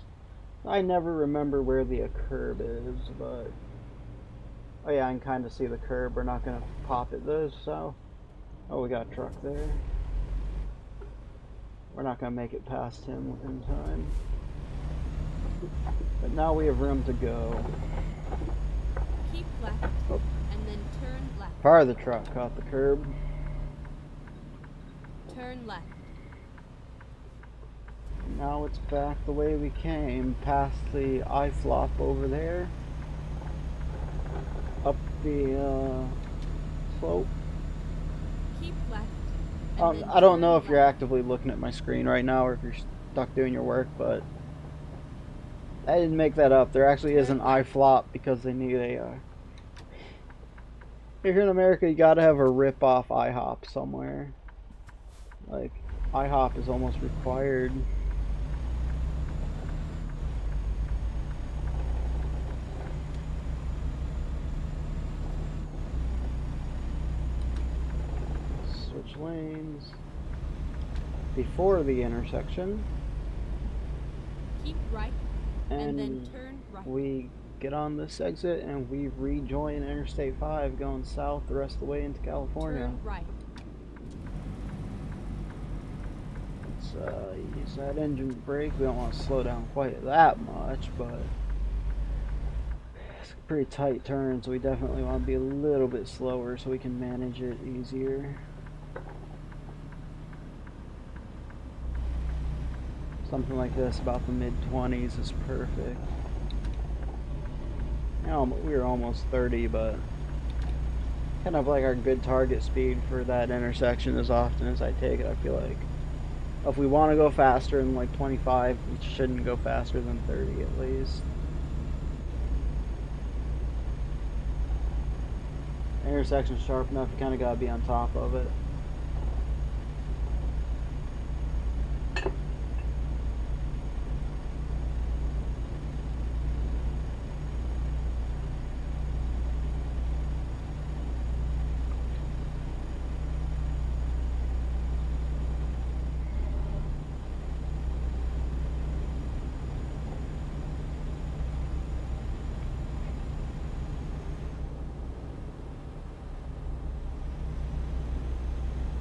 I never remember where the curb is, but oh yeah, I can kind of see the curb. We're not gonna pop it though, so oh, we got a truck there. We're not gonna make it past him in time, but now we have room to go. Keep left, and then turn left. Part of the truck caught the curb. Turn left. Now it's back the way we came, past the I-flop over there, up the slope. Keep left. And then I don't know turn if you're left. actively looking at my screen right now or if you're stuck doing your work, but I didn't make that up. There actually is an I-flop because they need a... if you're in America, you gotta have a rip-off IHOP somewhere. Like, IHOP is almost required. Switch lanes before the intersection. Keep right, and then And turn right. we get on this exit and we rejoin Interstate 5 going south the rest of the way into California. Turn right. Let's use that engine brake. We don't want to slow down quite that much, but it's a pretty tight turn, so we definitely want to be a little bit slower so we can manage it easier. Something like this, about the mid-20s, is perfect. Now, we were almost 30, but kind of like our good target speed for that intersection as often as I take it, I feel like. If we want to go faster than like 25, we shouldn't go faster than 30 at least. Intersection's sharp enough, you kind of got to be on top of it.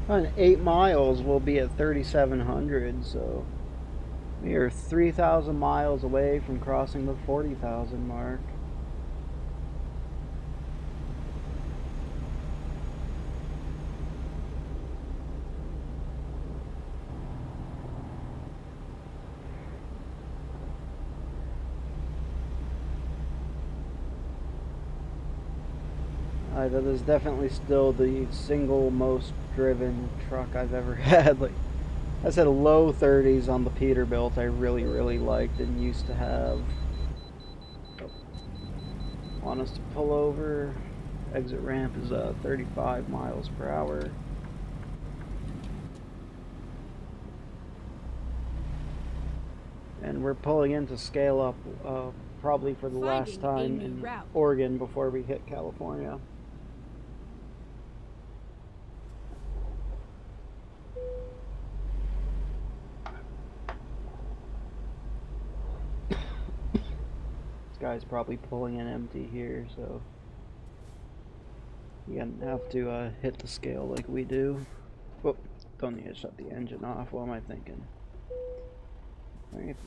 On 8 miles, we'll be at 3,700, so we are 3,000 miles away from crossing the 40,000 mark. That is definitely still the single most driven truck I've ever had. Like I said, low 30s on the Peterbilt I really, really liked and used to have. Want us to pull over. Exit ramp is 35 miles per hour. And we're pulling in to scale up probably for the last time in Oregon before we hit California. Guy's probably pulling in empty here, so you have to hit the scale like we do. Whoop, don't need to shut the engine off. What am I thinking? Alright,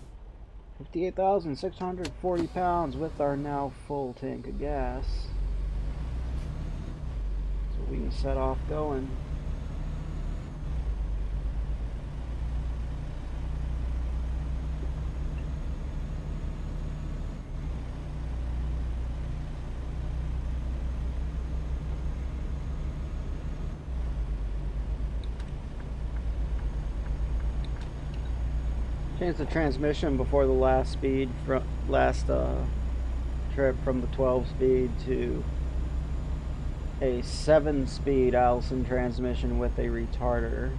58,640 pounds with our now full tank of gas. So we can set off going. Changed the transmission before the last speed from last trip from the 12 speed to a 7-speed Allison transmission with a retarder.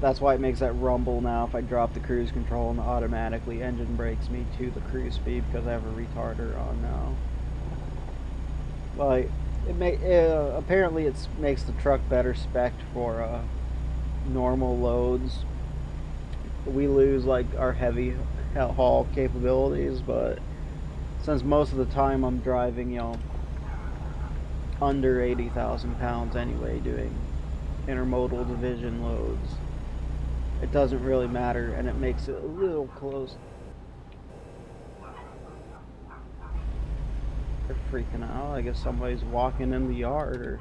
That's why it makes that rumble now if I drop the cruise control and automatically engine brakes me to the cruise speed because I have a retarder on now. Like, apparently it makes the truck better spec'd for normal loads. We lose like our heavy haul capabilities, but since most of the time I'm driving, you know, under 80,000 pounds anyway, doing intermodal division loads, it doesn't really matter, and it makes it a little close. They're freaking out. I guess somebody's walking in the yard or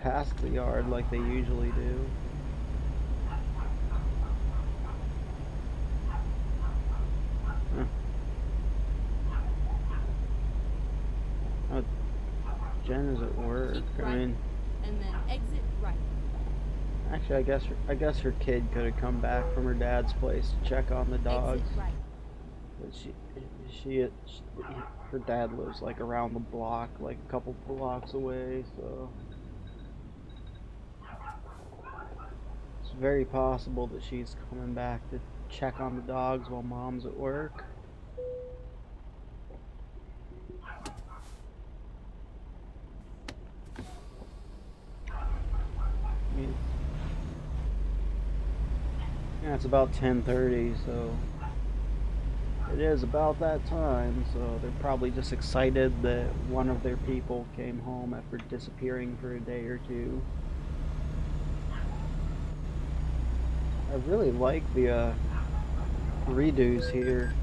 past the yard like they usually do. Oh, Jen is at work. Keep right, I mean, and then exit right. Actually, I guess her kid could have come back from her dad's place to check on the dogs. Exit right. But her dad lives like around the block, like a couple blocks away, so it's very possible that she's coming back to check on the dogs while mom's at work. I mean, yeah, it's about 10:30, so it is about that time, so they're probably just excited that one of their people came home after disappearing for a day or two. I really like the redos here.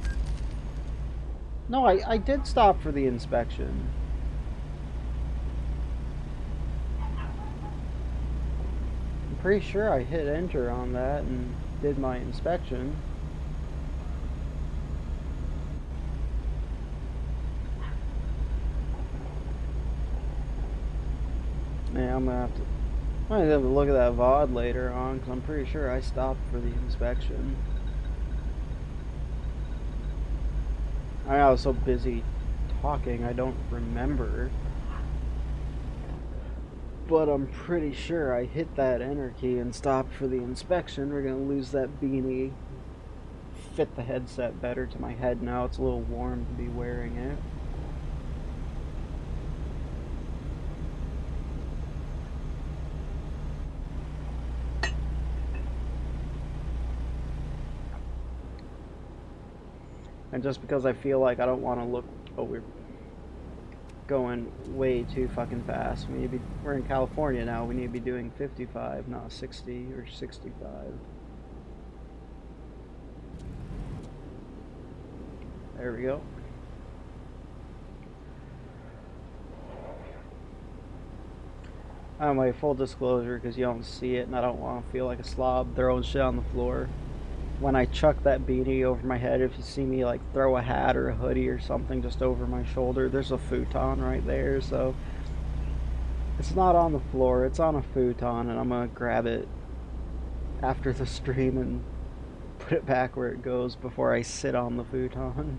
No, I did stop for the inspection. I'm pretty sure I hit enter on that and did my inspection. Yeah, I'm gonna have to. I might have to look at that VOD later on because I'm pretty sure I stopped for the inspection. I was so busy talking I don't remember. But I'm pretty sure I hit that enter key and stopped for the inspection. We're gonna lose that beanie. Fit the headset better to my head now. It's a little warm to be wearing it. And just because I feel like I don't want to look, oh, we're going way too fucking fast. We're in California now. We need to be doing 55, not 60 or 65. There we go. Anyway, full disclosure, because you don't see it and I don't want to feel like a slob throwing shit on the floor. When I chuck that beanie over my head, if you see me like throw a hat or a hoodie or something just over my shoulder, there's a futon right there, so it's not on the floor, it's on a futon, and I'm gonna grab it after the stream and put it back where it goes before I sit on the futon.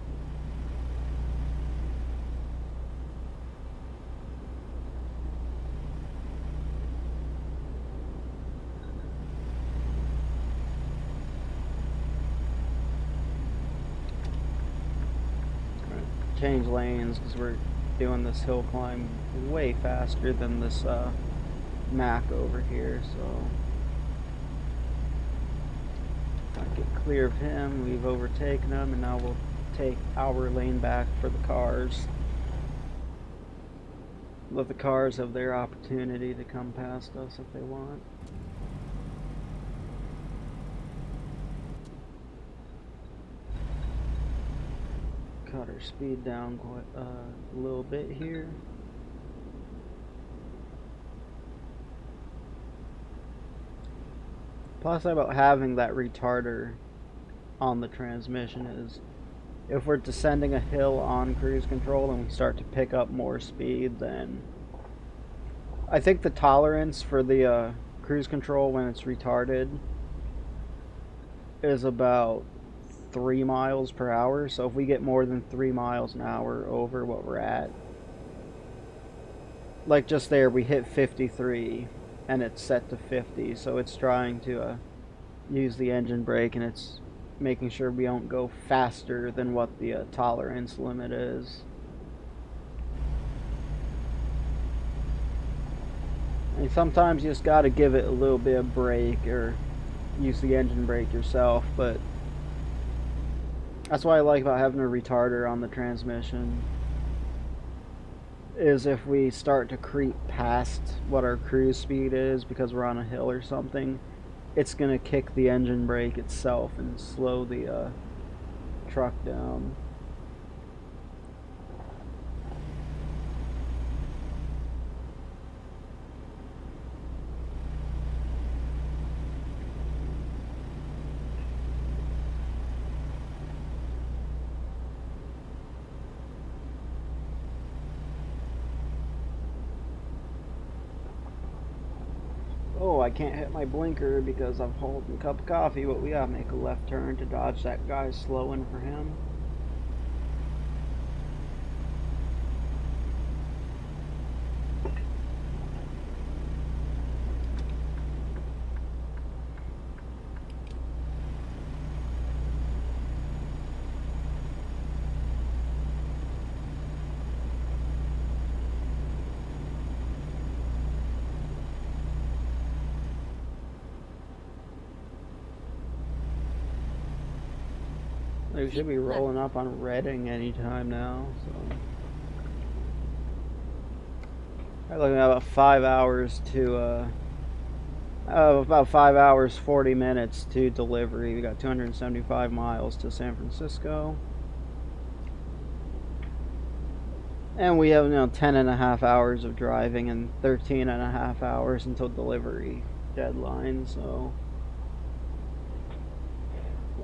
Change lanes because we're doing this hill climb way faster than this Mack over here, so I'll get clear of him. We've overtaken him, and now we'll take our lane back for the cars. Let the cars have their opportunity to come past us if they want. Cut our speed down quite a little bit here. Plus about having that retarder on the transmission is if we're descending a hill on cruise control and we start to pick up more speed, then I think the tolerance for the cruise control when it's retarded is about 3 miles per hour. So if we get more than 3 miles an hour over what we're at, like just there, we hit 53 and it's set to 50. So it's trying to use the engine brake, and it's making sure we don't go faster than what the tolerance limit is. And sometimes you just got to give it a little bit of brake or use the engine brake yourself, but that's what I like about having a retarder on the transmission, is if we start to creep past what our cruise speed is because we're on a hill or something, it's going to kick the engine brake itself and slow the truck down. Oh, I can't hit my blinker because I'm holding a cup of coffee, but we gotta make a left turn to dodge that guy slowing for him. We should be rolling up on Reading anytime now, so I'm looking at about 5 hours to about 5 hours 40 minutes to delivery. We got 275 miles to San Francisco, and we have 10 and a half hours of driving and 13 and a half hours until delivery deadline. So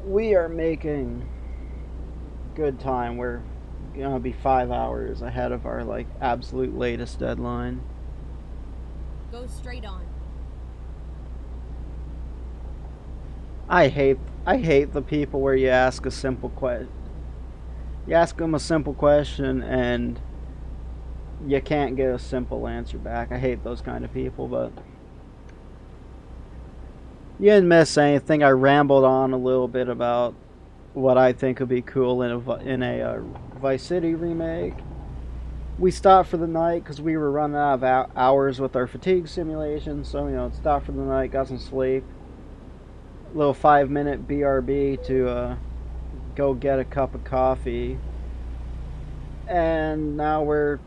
we are making good time. We're gonna be 5 hours ahead of our absolute latest deadline. Go straight on. I hate the people where you ask a simple question. You ask them a simple question and you can't get a simple answer back. I hate those kind of people, but you didn't miss anything. I rambled on a little bit about what I think would be cool in a Vice City remake. We stopped for the night because we were running out of hours with our fatigue simulation, so stopped for the night, got some sleep. A little 5-minute BRB to go get a cup of coffee, and now we're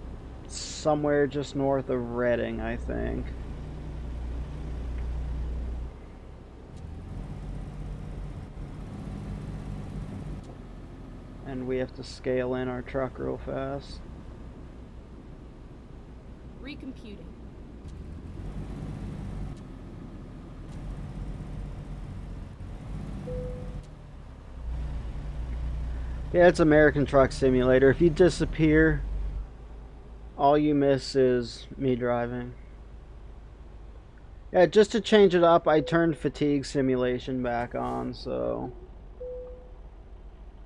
somewhere just north of Reading, I think. And we have to scale in our truck real fast. Recomputing. Yeah, it's American Truck Simulator. If you disappear, all you miss is me driving. Yeah, just to change it up, I turned fatigue simulation back on, so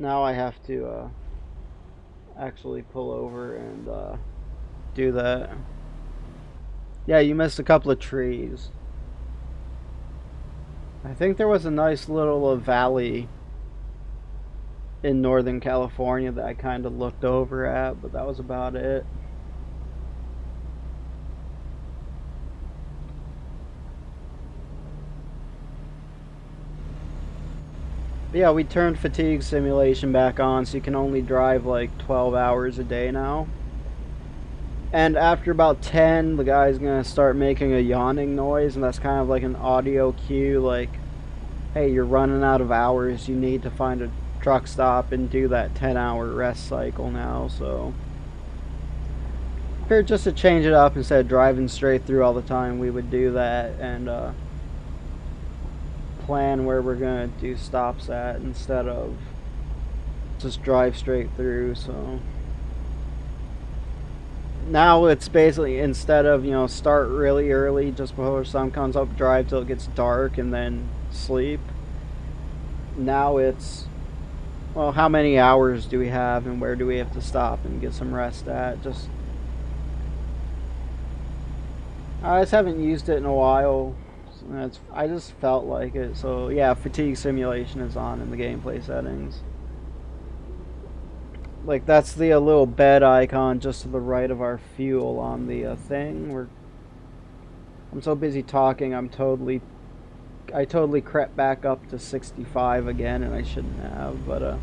now I have to actually pull over and do that. Yeah, you missed a couple of trees. I think there was a nice little valley in Northern California that I kind of looked over at, but that was about it. But yeah, we turned fatigue simulation back on, so you can only drive 12 hours a day now. And after about 10, the guy's gonna start making a yawning noise, and that's kind of like an audio cue, hey, you're running out of hours, you need to find a truck stop and do that 10-hour rest cycle now. So here, just to change it up, instead of driving straight through all the time, we would do that and plan where we're gonna do stops at instead of just drive straight through. So now it's basically, instead of start really early just before the sun comes up, drive till it gets dark and then sleep, now it's, well, how many hours do we have and where do we have to stop and get some rest at? Just, I just haven't used it in a while. I just felt like it. So yeah, fatigue simulation is on in the gameplay settings. Like that's the little bed icon just to the right of our fuel on the thing. I'm so busy talking, I totally crept back up to 65 again, and I shouldn't have, but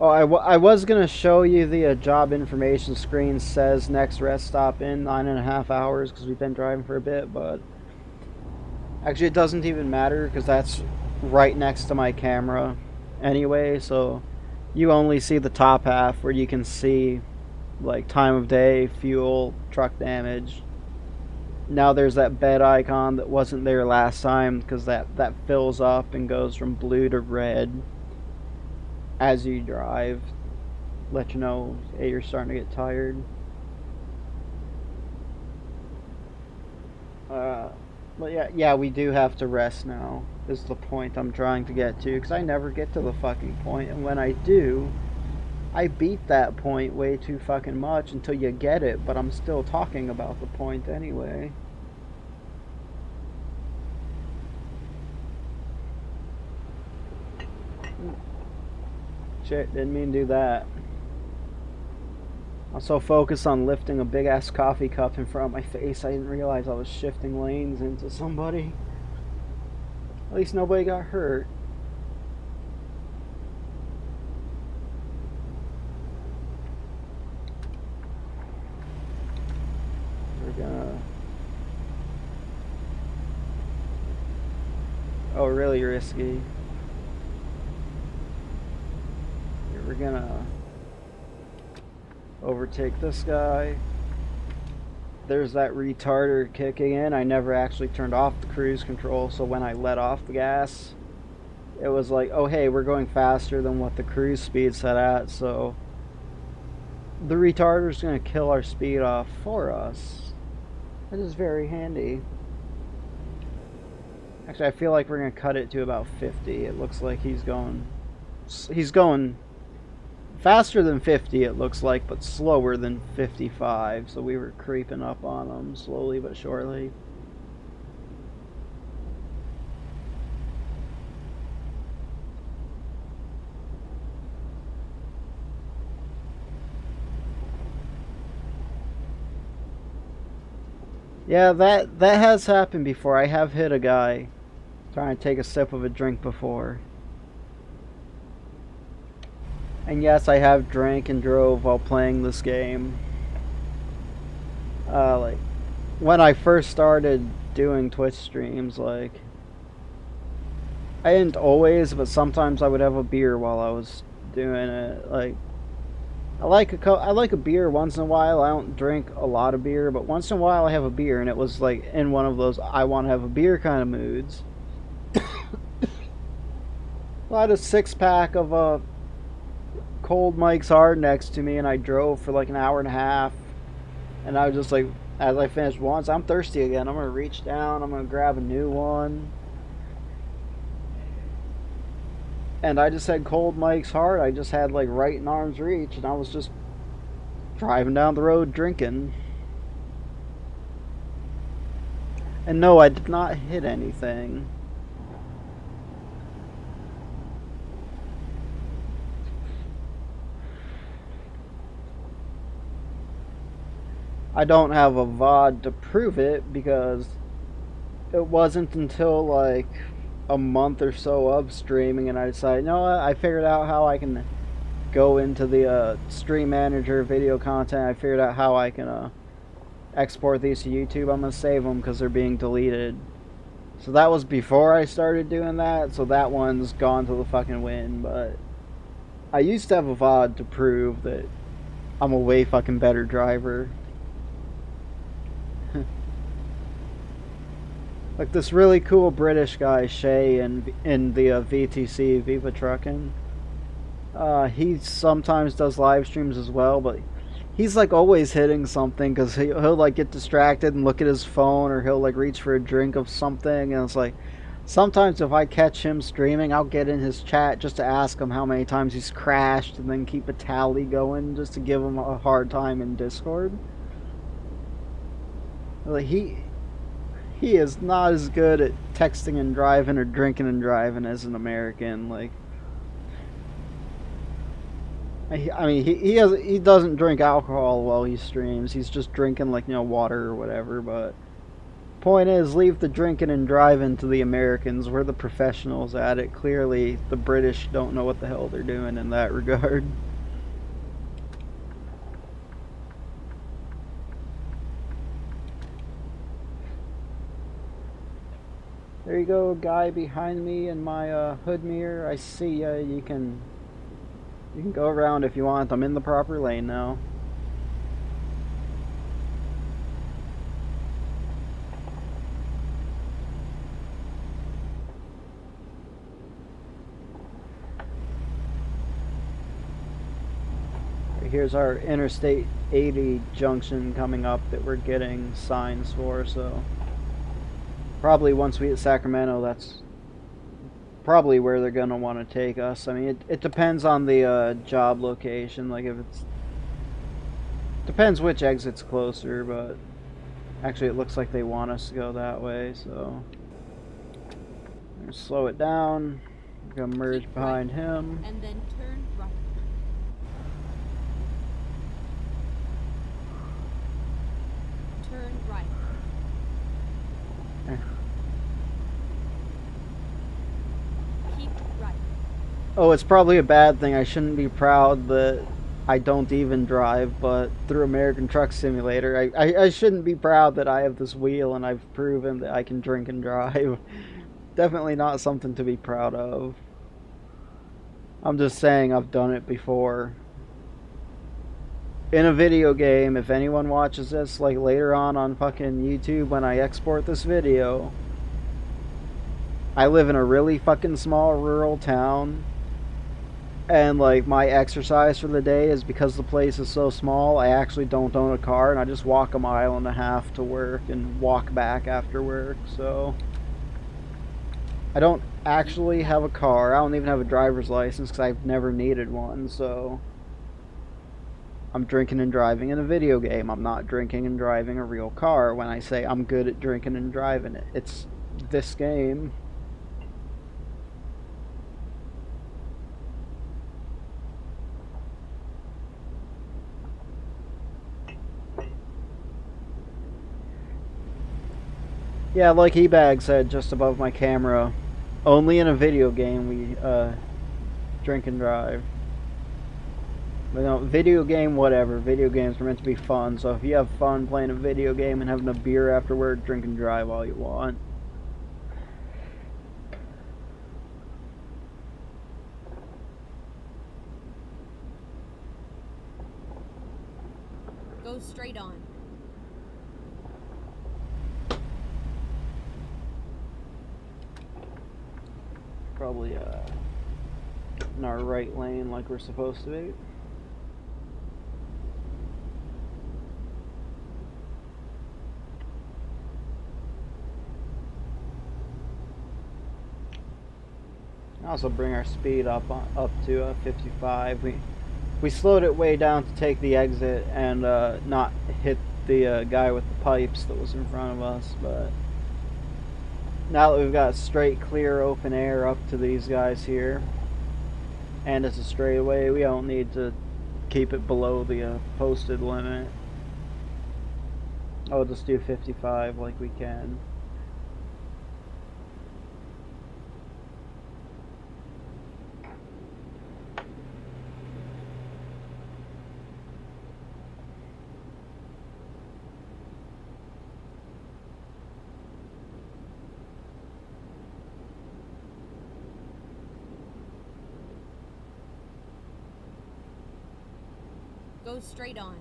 oh, I was gonna show you the job information screen. Says next rest stop in 9.5 hours because we've been driving for a bit, but actually it doesn't even matter because that's right next to my camera anyway, so you only see the top half where you can see like time of day, fuel, truck damage. Now there's that bed icon that wasn't there last time because that fills up and goes from blue to red as you drive. Let you know, hey, you're starting to get tired. But yeah, we do have to rest now, is the point I'm trying to get to, because I never get to the fucking point, and when I do, I beat that point way too fucking much until you get it, but I'm still talking about the point anyway. Shit, didn't mean to do that. I was so focused on lifting a big ass coffee cup in front of my face, I didn't realize I was shifting lanes into somebody. At least nobody got hurt. We're gonna... Oh, really risky. We're gonna overtake this guy. There's that retarder kicking in. I never actually turned off the cruise control, so when I let off the gas, it was like, oh hey, we're going faster than what the cruise speed set at, so the retarder's gonna kill our speed off for us. That is very handy. Actually, I feel like we're gonna cut it to about 50. It looks like he's going faster than 50, it looks like, but slower than 55, so we were creeping up on them slowly but surely. Yeah, that has happened before. I have hit a guy trying to take a sip of a drink before. And yes, I have drank and drove while playing this game. Like, when I first started doing Twitch streams, like, I didn't always, but sometimes I would have a beer while I was doing it. Like, I like a beer once in a while. I don't drink a lot of beer, but once in a while I have a beer, and it was like in one of those I want to have a beer kind of moods. I had a 6-pack of Cold Mike's Hard next to me, and I drove for like an hour and a half, and I was just like, as I finished once, I'm thirsty again. I'm gonna reach down, I'm gonna grab a new one, and I just had Cold Mike's Hard. I just had like right in arm's reach, and I was just driving down the road drinking. And no, I did not hit anything. I don't have a VOD to prove it because it wasn't until like a month or so of streaming and I decided, no, I figured out how I can go into the stream manager video content. I figured out how I can export these to YouTube. I'm going to save them because they're being deleted. So that was before I started doing that, so that one's gone to the fucking wind, but I used to have a VOD to prove that I'm a way fucking better driver. Like this really cool British guy, Shay, in the VTC, Viva Trucking. He sometimes does live streams as well, but he's like always hitting something because he'll like get distracted and look at his phone, or he'll like reach for a drink of something, and it's like, Sometimes if I catch him streaming, I'll get in his chat just to ask him how many times he's crashed and then keep a tally going just to give him a hard time in Discord. Like he is not as good at texting and driving or drinking and driving as an American. Like, I mean, he doesn't drink alcohol while he streams. He's just drinking like, you know, water or whatever. But point is, leave the drinking and driving to the Americans. We're the professionals at it. Clearly, the British don't know what the hell they're doing in that regard. There you go, guy behind me in my hood mirror. I see ya. You can go around if you want. I'm in the proper lane now. Here's our Interstate 80 junction coming up that we're getting signs for, so probably once we hit Sacramento, that's probably where they're going to want to take us. I mean, it depends on the job location. Like, if it's... Depends which exit's closer, but actually it looks like they want us to go that way, so... I'm going to slow it down. I'm going to merge Keep behind right, him. And then turn right. Turn right. Keep right. Oh, it's probably a bad thing. I shouldn't be proud that I don't even drive, but through American Truck Simulator, I shouldn't be proud that I have this wheel and I've proven that I can drink and drive. Definitely not something to be proud of. I'm just saying I've done it before. In a video game, if anyone watches this, like later on fucking YouTube when I export this video, I live in a really fucking small rural town, and like my exercise for the day is because the place is so small, I actually don't own a car and I just walk 1.5 miles to work and walk back after work. So I don't actually have a car. I don't even have a driver's license because I've never needed one. So I'm drinking and driving in a video game. I'm not drinking and driving a real car. When I say I'm good at drinking and driving it, it's this game. Yeah, like eBag said just above my camera, only in a video game we drink and drive. But you know, video game, whatever. Video games are meant to be fun, so if you have fun playing a video game and having a beer afterward, drink and drive all you want. Go straight on. Probably in our right lane like we're supposed to be. Also bring our speed up to 55. We slowed it way down to take the exit and not hit the guy with the pipes that was in front of us, but now that we've got straight, clear, open air up to these guys here, and it's a straightaway, we don't need to keep it below the posted limit. I'll just do 55 like we can. Go straight on.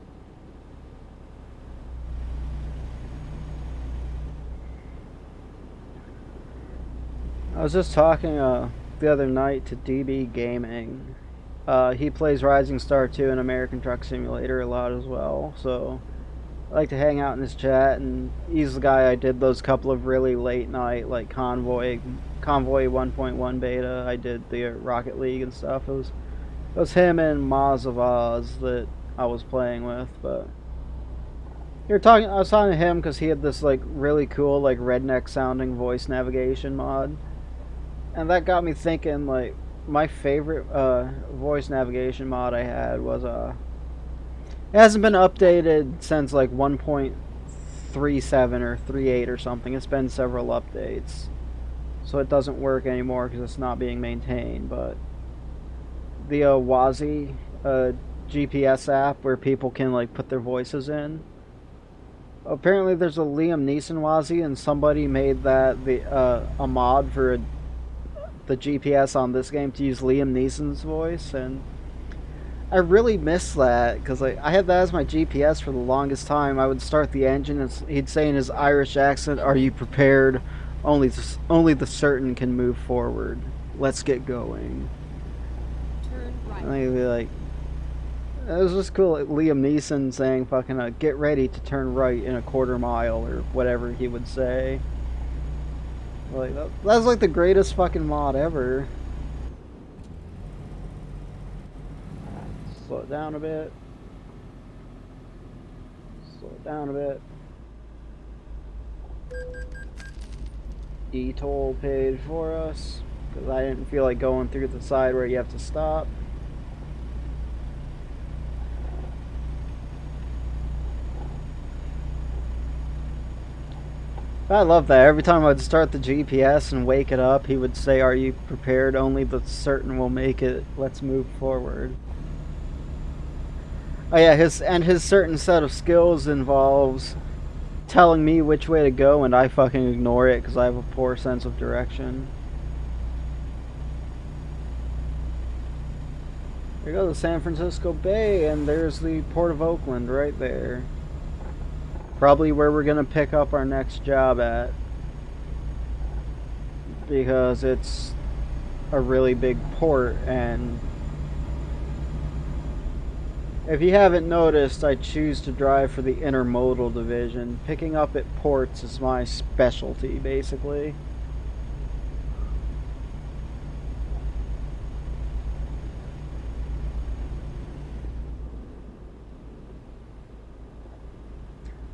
I was just talking the other night to DB Gaming. He plays Rising Star 2 and American Truck Simulator a lot as well, so I like to hang out in his chat, and he's the guy I did those couple of really late night, like Convoy 1.1 beta. I did the Rocket League and stuff. It was him and Maz of Oz that I was playing with, but I was talking to him because he had this like really cool like redneck sounding voice navigation mod, and that got me thinking. Like my favorite voice navigation mod I had was it hasn't been updated since like 1.37 or 3.8 or something. It's been several updates, so it doesn't work anymore because it's not being maintained. But the Wazi GPS app where people can like put their voices in. Apparently, there's a Liam Neeson Wazi, and somebody made that a mod for the GPS on this game to use Liam Neeson's voice, and I really miss that because like I had that as my GPS for the longest time. I would start the engine, and he'd say in his Irish accent, "Are you prepared? Only the certain can move forward. Let's get going." Turn right. And he'd be like, it was just cool. Like, Liam Neeson saying fucking get ready to turn right in a quarter mile or whatever he would say. Like that's like the greatest fucking mod ever. Slow it down a bit. Slow it down a bit. E-toll paid for us because I didn't feel like going through the side where you have to stop. I love that. Every time I'd start the GPS and wake it up, he would say, "Are you prepared? Only the certain will make it. Let's move forward." Oh yeah, his certain set of skills involves telling me which way to go, and I fucking ignore it because I have a poor sense of direction. There you go, the San Francisco Bay, and there's the Port of Oakland right there. Probably where we're gonna pick up our next job at, because it's a really big port. And if you haven't noticed, I choose to drive for the intermodal division. Picking up at ports is my specialty, basically.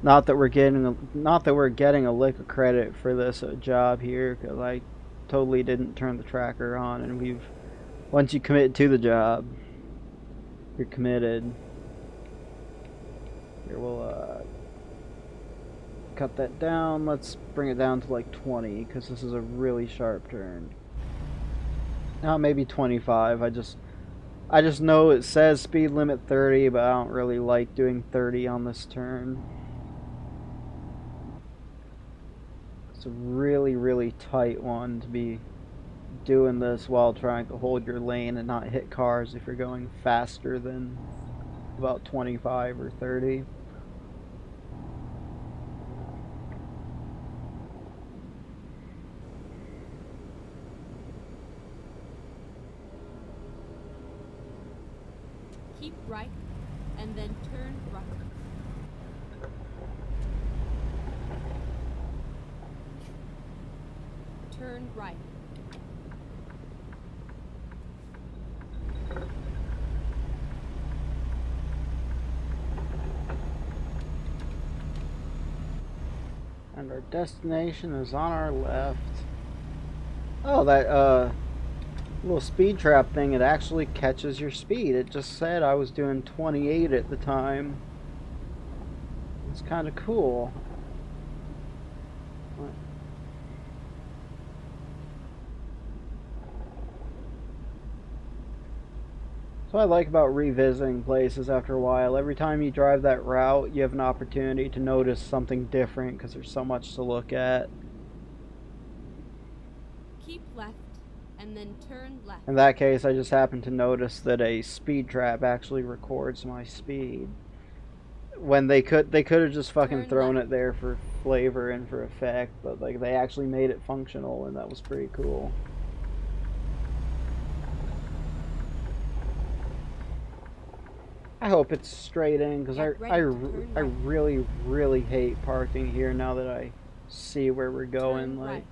Not that we're getting a lick of credit for this job here, because I totally didn't turn the tracker on, and once you commit to the job, you're committed. Here, we'll cut that down. Let's bring it down to like 20, because this is a really sharp turn. Now maybe 25. I just know it says speed limit 30, but I don't really like doing 30 on this turn. It's a really, really tight one to be doing this while trying to hold your lane and not hit cars if you're going faster than about 25 or 30. Keep right, and then turn right. Turn right. And our destination is on our left. Oh, that little speed trap thing, it actually catches your speed. It just said I was doing 28 at the time. It's kind of cool. So I like about revisiting places after a while. Every time you drive that route, you have an opportunity to notice something different because there's so much to look at. Keep left, and then turn left. In that case, I just happened to notice that a speed trap actually records my speed. When they could have just fucking thrown it there for flavor and for effect, but like they actually made it functional, and that was pretty cool. I hope it's straight in, because Get ready to turn I right. really hate parking here now that I see where we're going. Turn Like, right.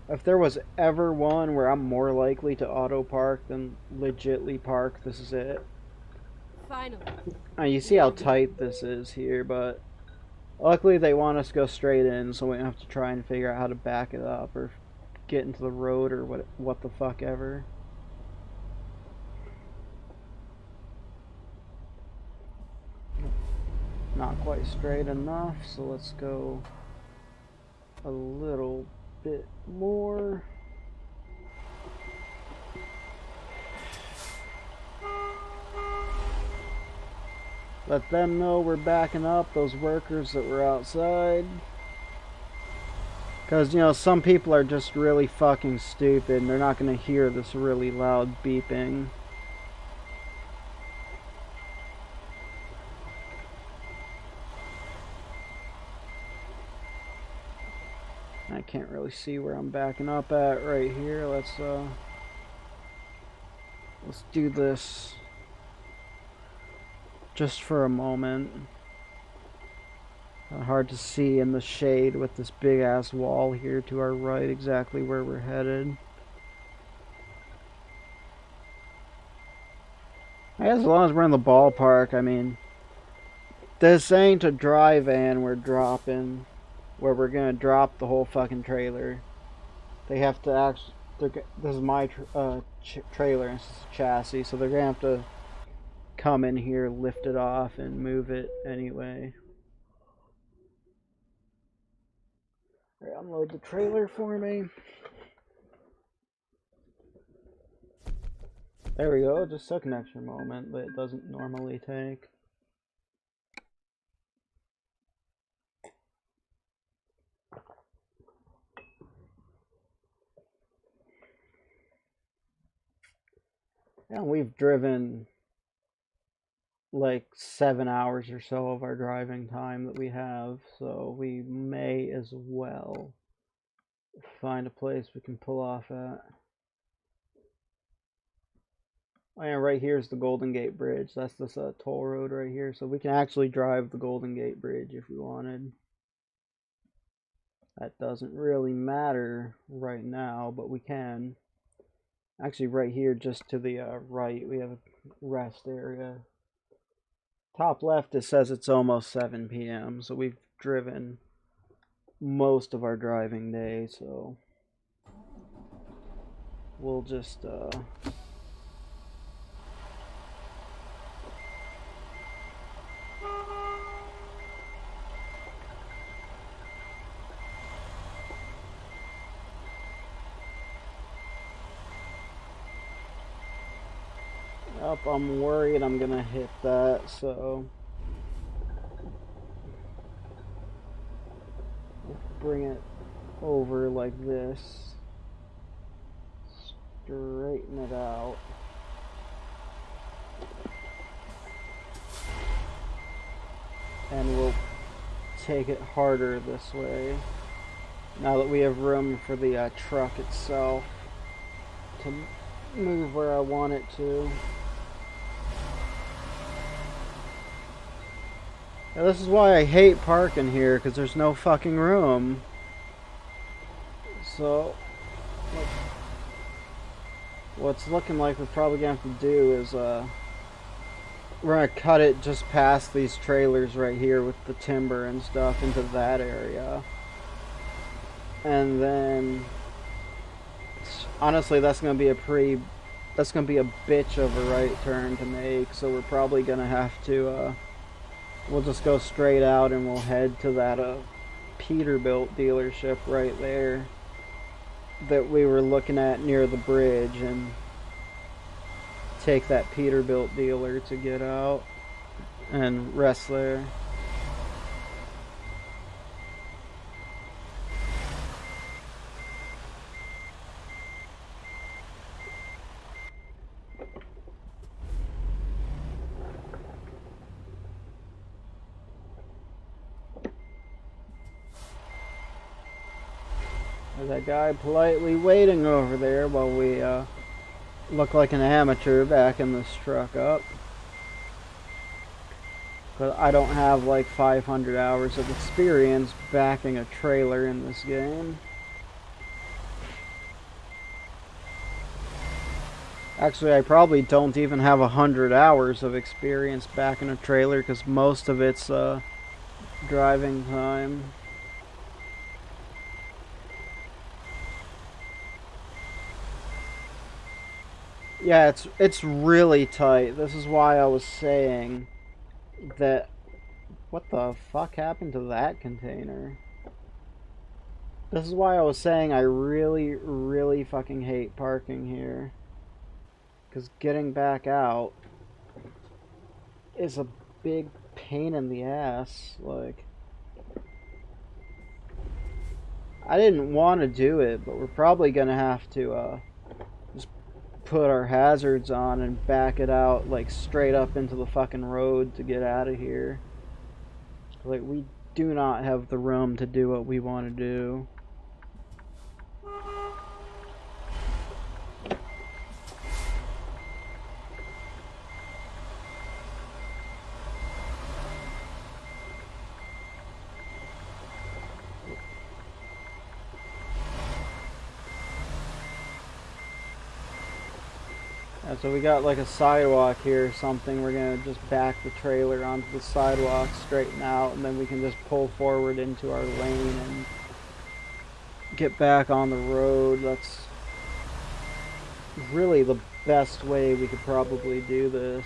if there was ever one where I'm more likely to auto park than legitly park, this is it. Finally. You see how tight this is here, but luckily they want us to go straight in, so we don't have to try and figure out how to back it up or get into the road or what the fuck ever. Not quite straight enough, so let's go a little bit more. Let them know we're backing up, those workers that were outside. Because, you know, some people are just really fucking stupid and they're not going to hear this really loud beeping. I can't really see where I'm backing up at right here. Let's do this just for a moment. Hard to see in the shade with this big ass wall here to our right exactly where we're headed. I guess as long as we're in the ballpark, I mean, this ain't a dry van we're dropping, where we're gonna drop the whole fucking trailer. They have to actually, this is my trailer and it's a chassis, so they're gonna have to come in here, lift it off, and move it anyway. Alright, unload the trailer for me. There we go, it just took an extra moment, but it doesn't normally take. Yeah, we've driven like 7 hours or so of our driving time that we have, so we may as well find a place we can pull off at. Oh yeah, right here is the Golden Gate Bridge. That's this toll road right here, so we can actually drive the Golden Gate Bridge if we wanted. That doesn't really matter right now, but we can. Actually, right here, just to the right, we have a rest area. Top left, it says it's almost 7 p.m., so we've driven most of our driving day, so we'll just I'm worried I'm gonna hit that, so let's bring it over like this, straighten it out, and we'll take it harder this way now that we have room for the truck itself to move where I want it to. Now, this is why I hate parking here, because there's no fucking room. So what's looking like we're probably gonna have to do is we're gonna cut it just past these trailers right here with the timber and stuff into that area, and then honestly that's gonna be a bitch of a right turn to make, so we're probably gonna have to we'll just go straight out and we'll head to that Peterbilt dealership right there that we were looking at near the bridge, and take that Peterbilt dealer to get out and rest there. There's that guy politely waiting over there while we look like an amateur backing this truck up. Because I don't have like 500 hours of experience backing a trailer in this game. Actually, I probably don't even have 100 hours of experience backing a trailer because most of it's driving time. Yeah, it's really tight. This is why I was saying that. What the fuck happened to that container? This is why I was saying I really, really fucking hate parking here. Because getting back out is a big pain in the ass. Like, I didn't want to do it, but we're probably gonna have to just put our hazards on and back it out like straight up into the fucking road to get out of here. Like, we do not have the room to do what we want to do. So we got like a sidewalk here or something. We're gonna just back the trailer onto the sidewalk, straighten out, and then we can just pull forward into our lane and get back on the road. That's really the best way we could probably do this.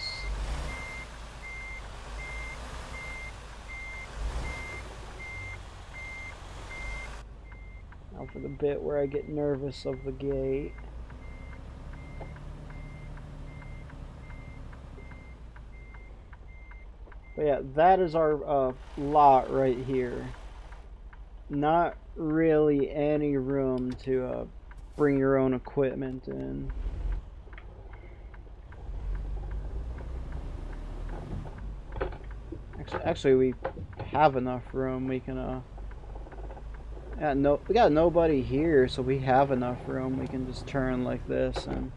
Now for the bit where I get nervous of the gate. But yeah, that is our lot right here. Not really any room to bring your own equipment in. Actually, we have enough room. We can yeah, no, we got nobody here, so we have enough room. We can just turn like this, and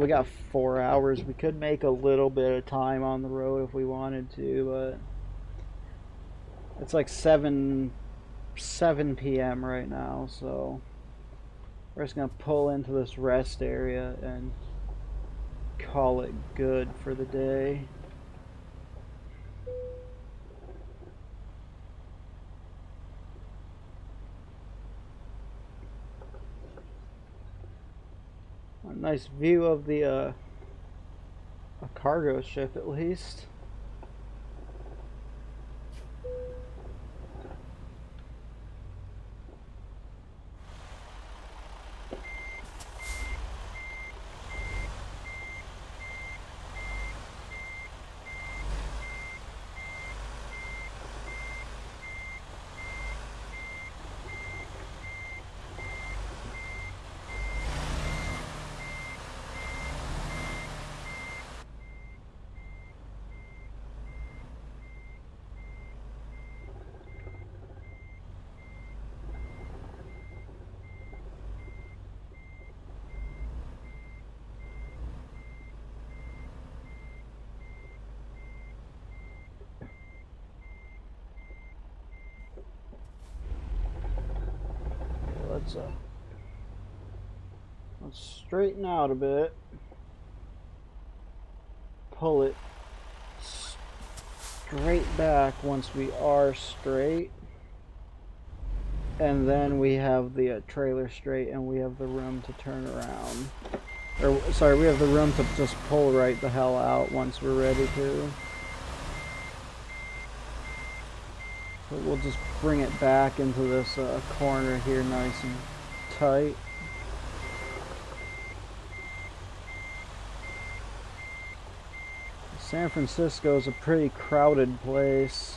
we got 4 hours. We could make a little bit of time on the road if we wanted to, but it's like 7 p.m. right now, so we're just gonna pull into this rest area and call it good for the day. A nice view of the a cargo ship, at least. Let's straighten out a bit. Pull it straight back once we are straight. And then we have the trailer straight, and we have the room to turn around. Or, sorry, we have the room to just pull right the hell out once we're ready to. But we'll just bring it back into this corner here nice and tight. San Francisco is a pretty crowded place.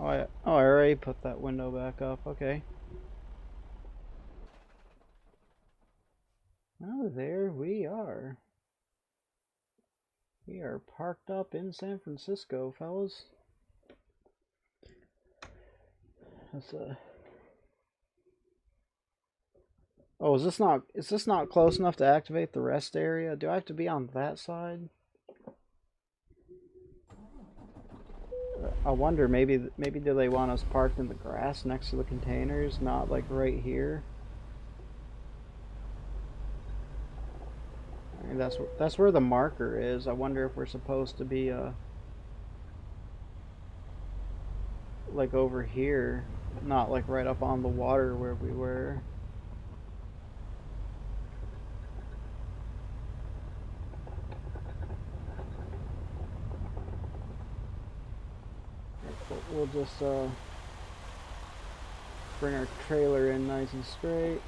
Oh, Ray put that window back up. Okay. Oh, there we are. We are parked up in San Francisco, fellas. That's Oh, is this not close enough to activate the rest area? Do I have to be on that side? I wonder, maybe do they want us parked in the grass next to the containers, not like right here? I mean, that's where the marker is. I wonder if we're supposed to be like over here, not like right up on the water where we were. We'll just bring our trailer in nice and straight.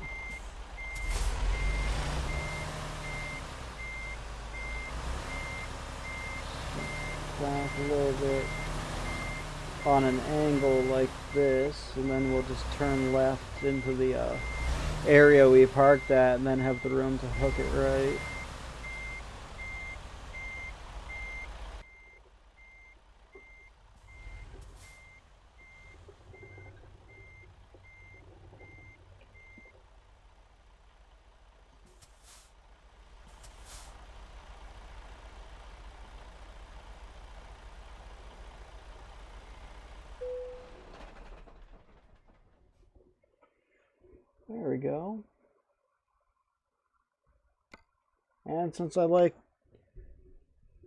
Back a little bit on an angle like this, and then we'll just turn left into the area we parked at, and then have the room to hook it right. There we go. And since I like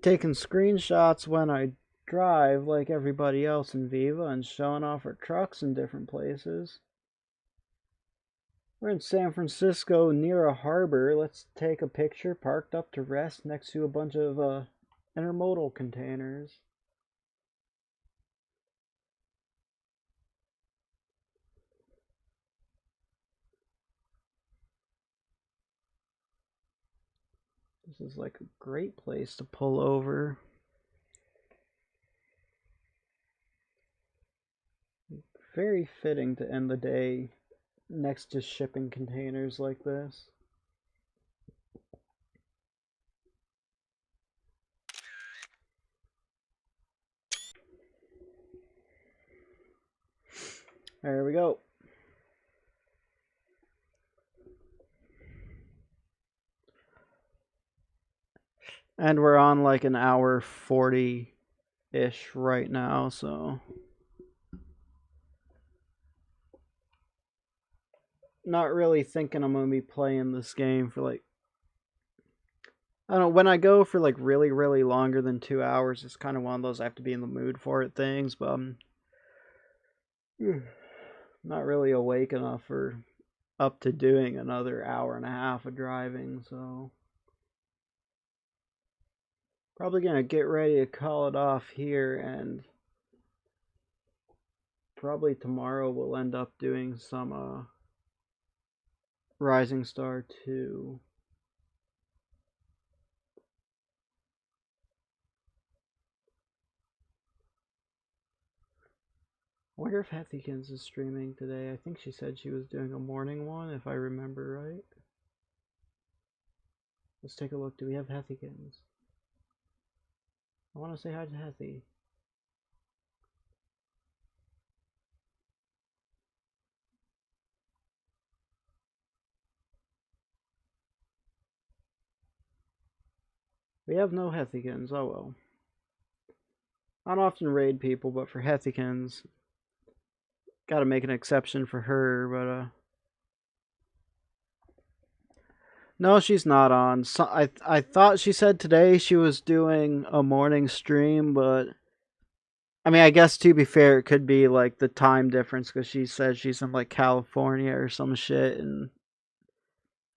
taking screenshots when I drive like everybody else in Viva and showing off our trucks in different places, we're in San Francisco near a harbor. Let's take a picture parked up to rest next to a bunch of intermodal containers. This is like a great place to pull over. Very fitting to end the day next to shipping containers like this. There we go. And we're on like an hour 40-ish right now, so not really thinking I'm gonna be playing this game for like, I don't know, when I go for like really, really longer than 2 hours, it's kind of one of those I have to be in the mood for it things, but I'm not really awake enough for up to doing another hour and a half of driving, so probably gonna get ready to call it off here, and probably tomorrow we'll end up doing some Rising Star 2. I wonder if Hethykins is streaming today. I think she said she was doing a morning one, if I remember right. Let's take a look. Do we have Hethykins? I want to say hi to Hethy. We have no Hethykins. Oh well. I don't often raid people, but for Hethykins, gotta make an exception for her, but no, she's not on. So I thought she said today she was doing a morning stream, but I mean, I guess to be fair, it could be like the time difference because she said she's in like California or some shit, and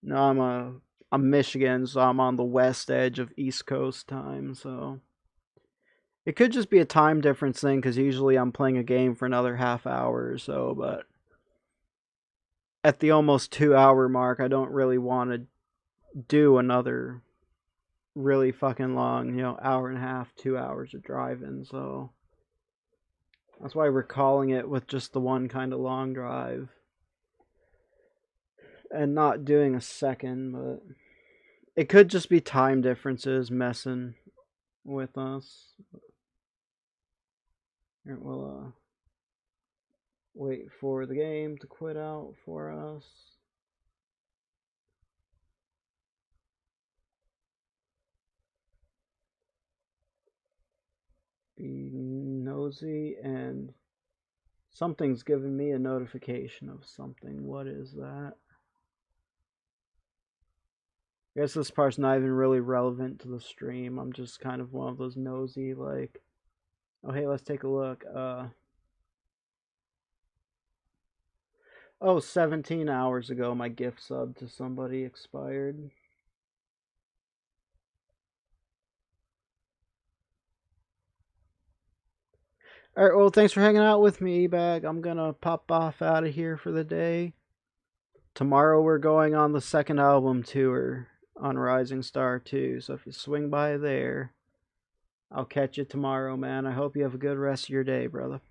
no, I'm Michigan, so I'm on the west edge of East Coast time, so it could just be a time difference thing because usually I'm playing a game for another half hour or so, but at the almost 2 hour mark, I don't really want to do another really fucking long, hour and a half, 2 hours of driving, so That's why we're calling it with just the one kind of long drive. And not doing a second, but it could just be time differences messing with us. Here, we'll wait for the game to quit out for us. Be nosy, and something's giving me a notification of something. What is that? I guess this part's not even really relevant to the stream. I'm just kind of one of those nosy, like, oh hey, let's take a look. Oh, 17 hours ago my gift sub to somebody expired. Alright, well, thanks for hanging out with me, E-Bag. I'm gonna pop off out of here for the day. Tomorrow we're going on the second album tour on Rising Star 2, so if you swing by there, I'll catch you tomorrow, man. I hope you have a good rest of your day, brother.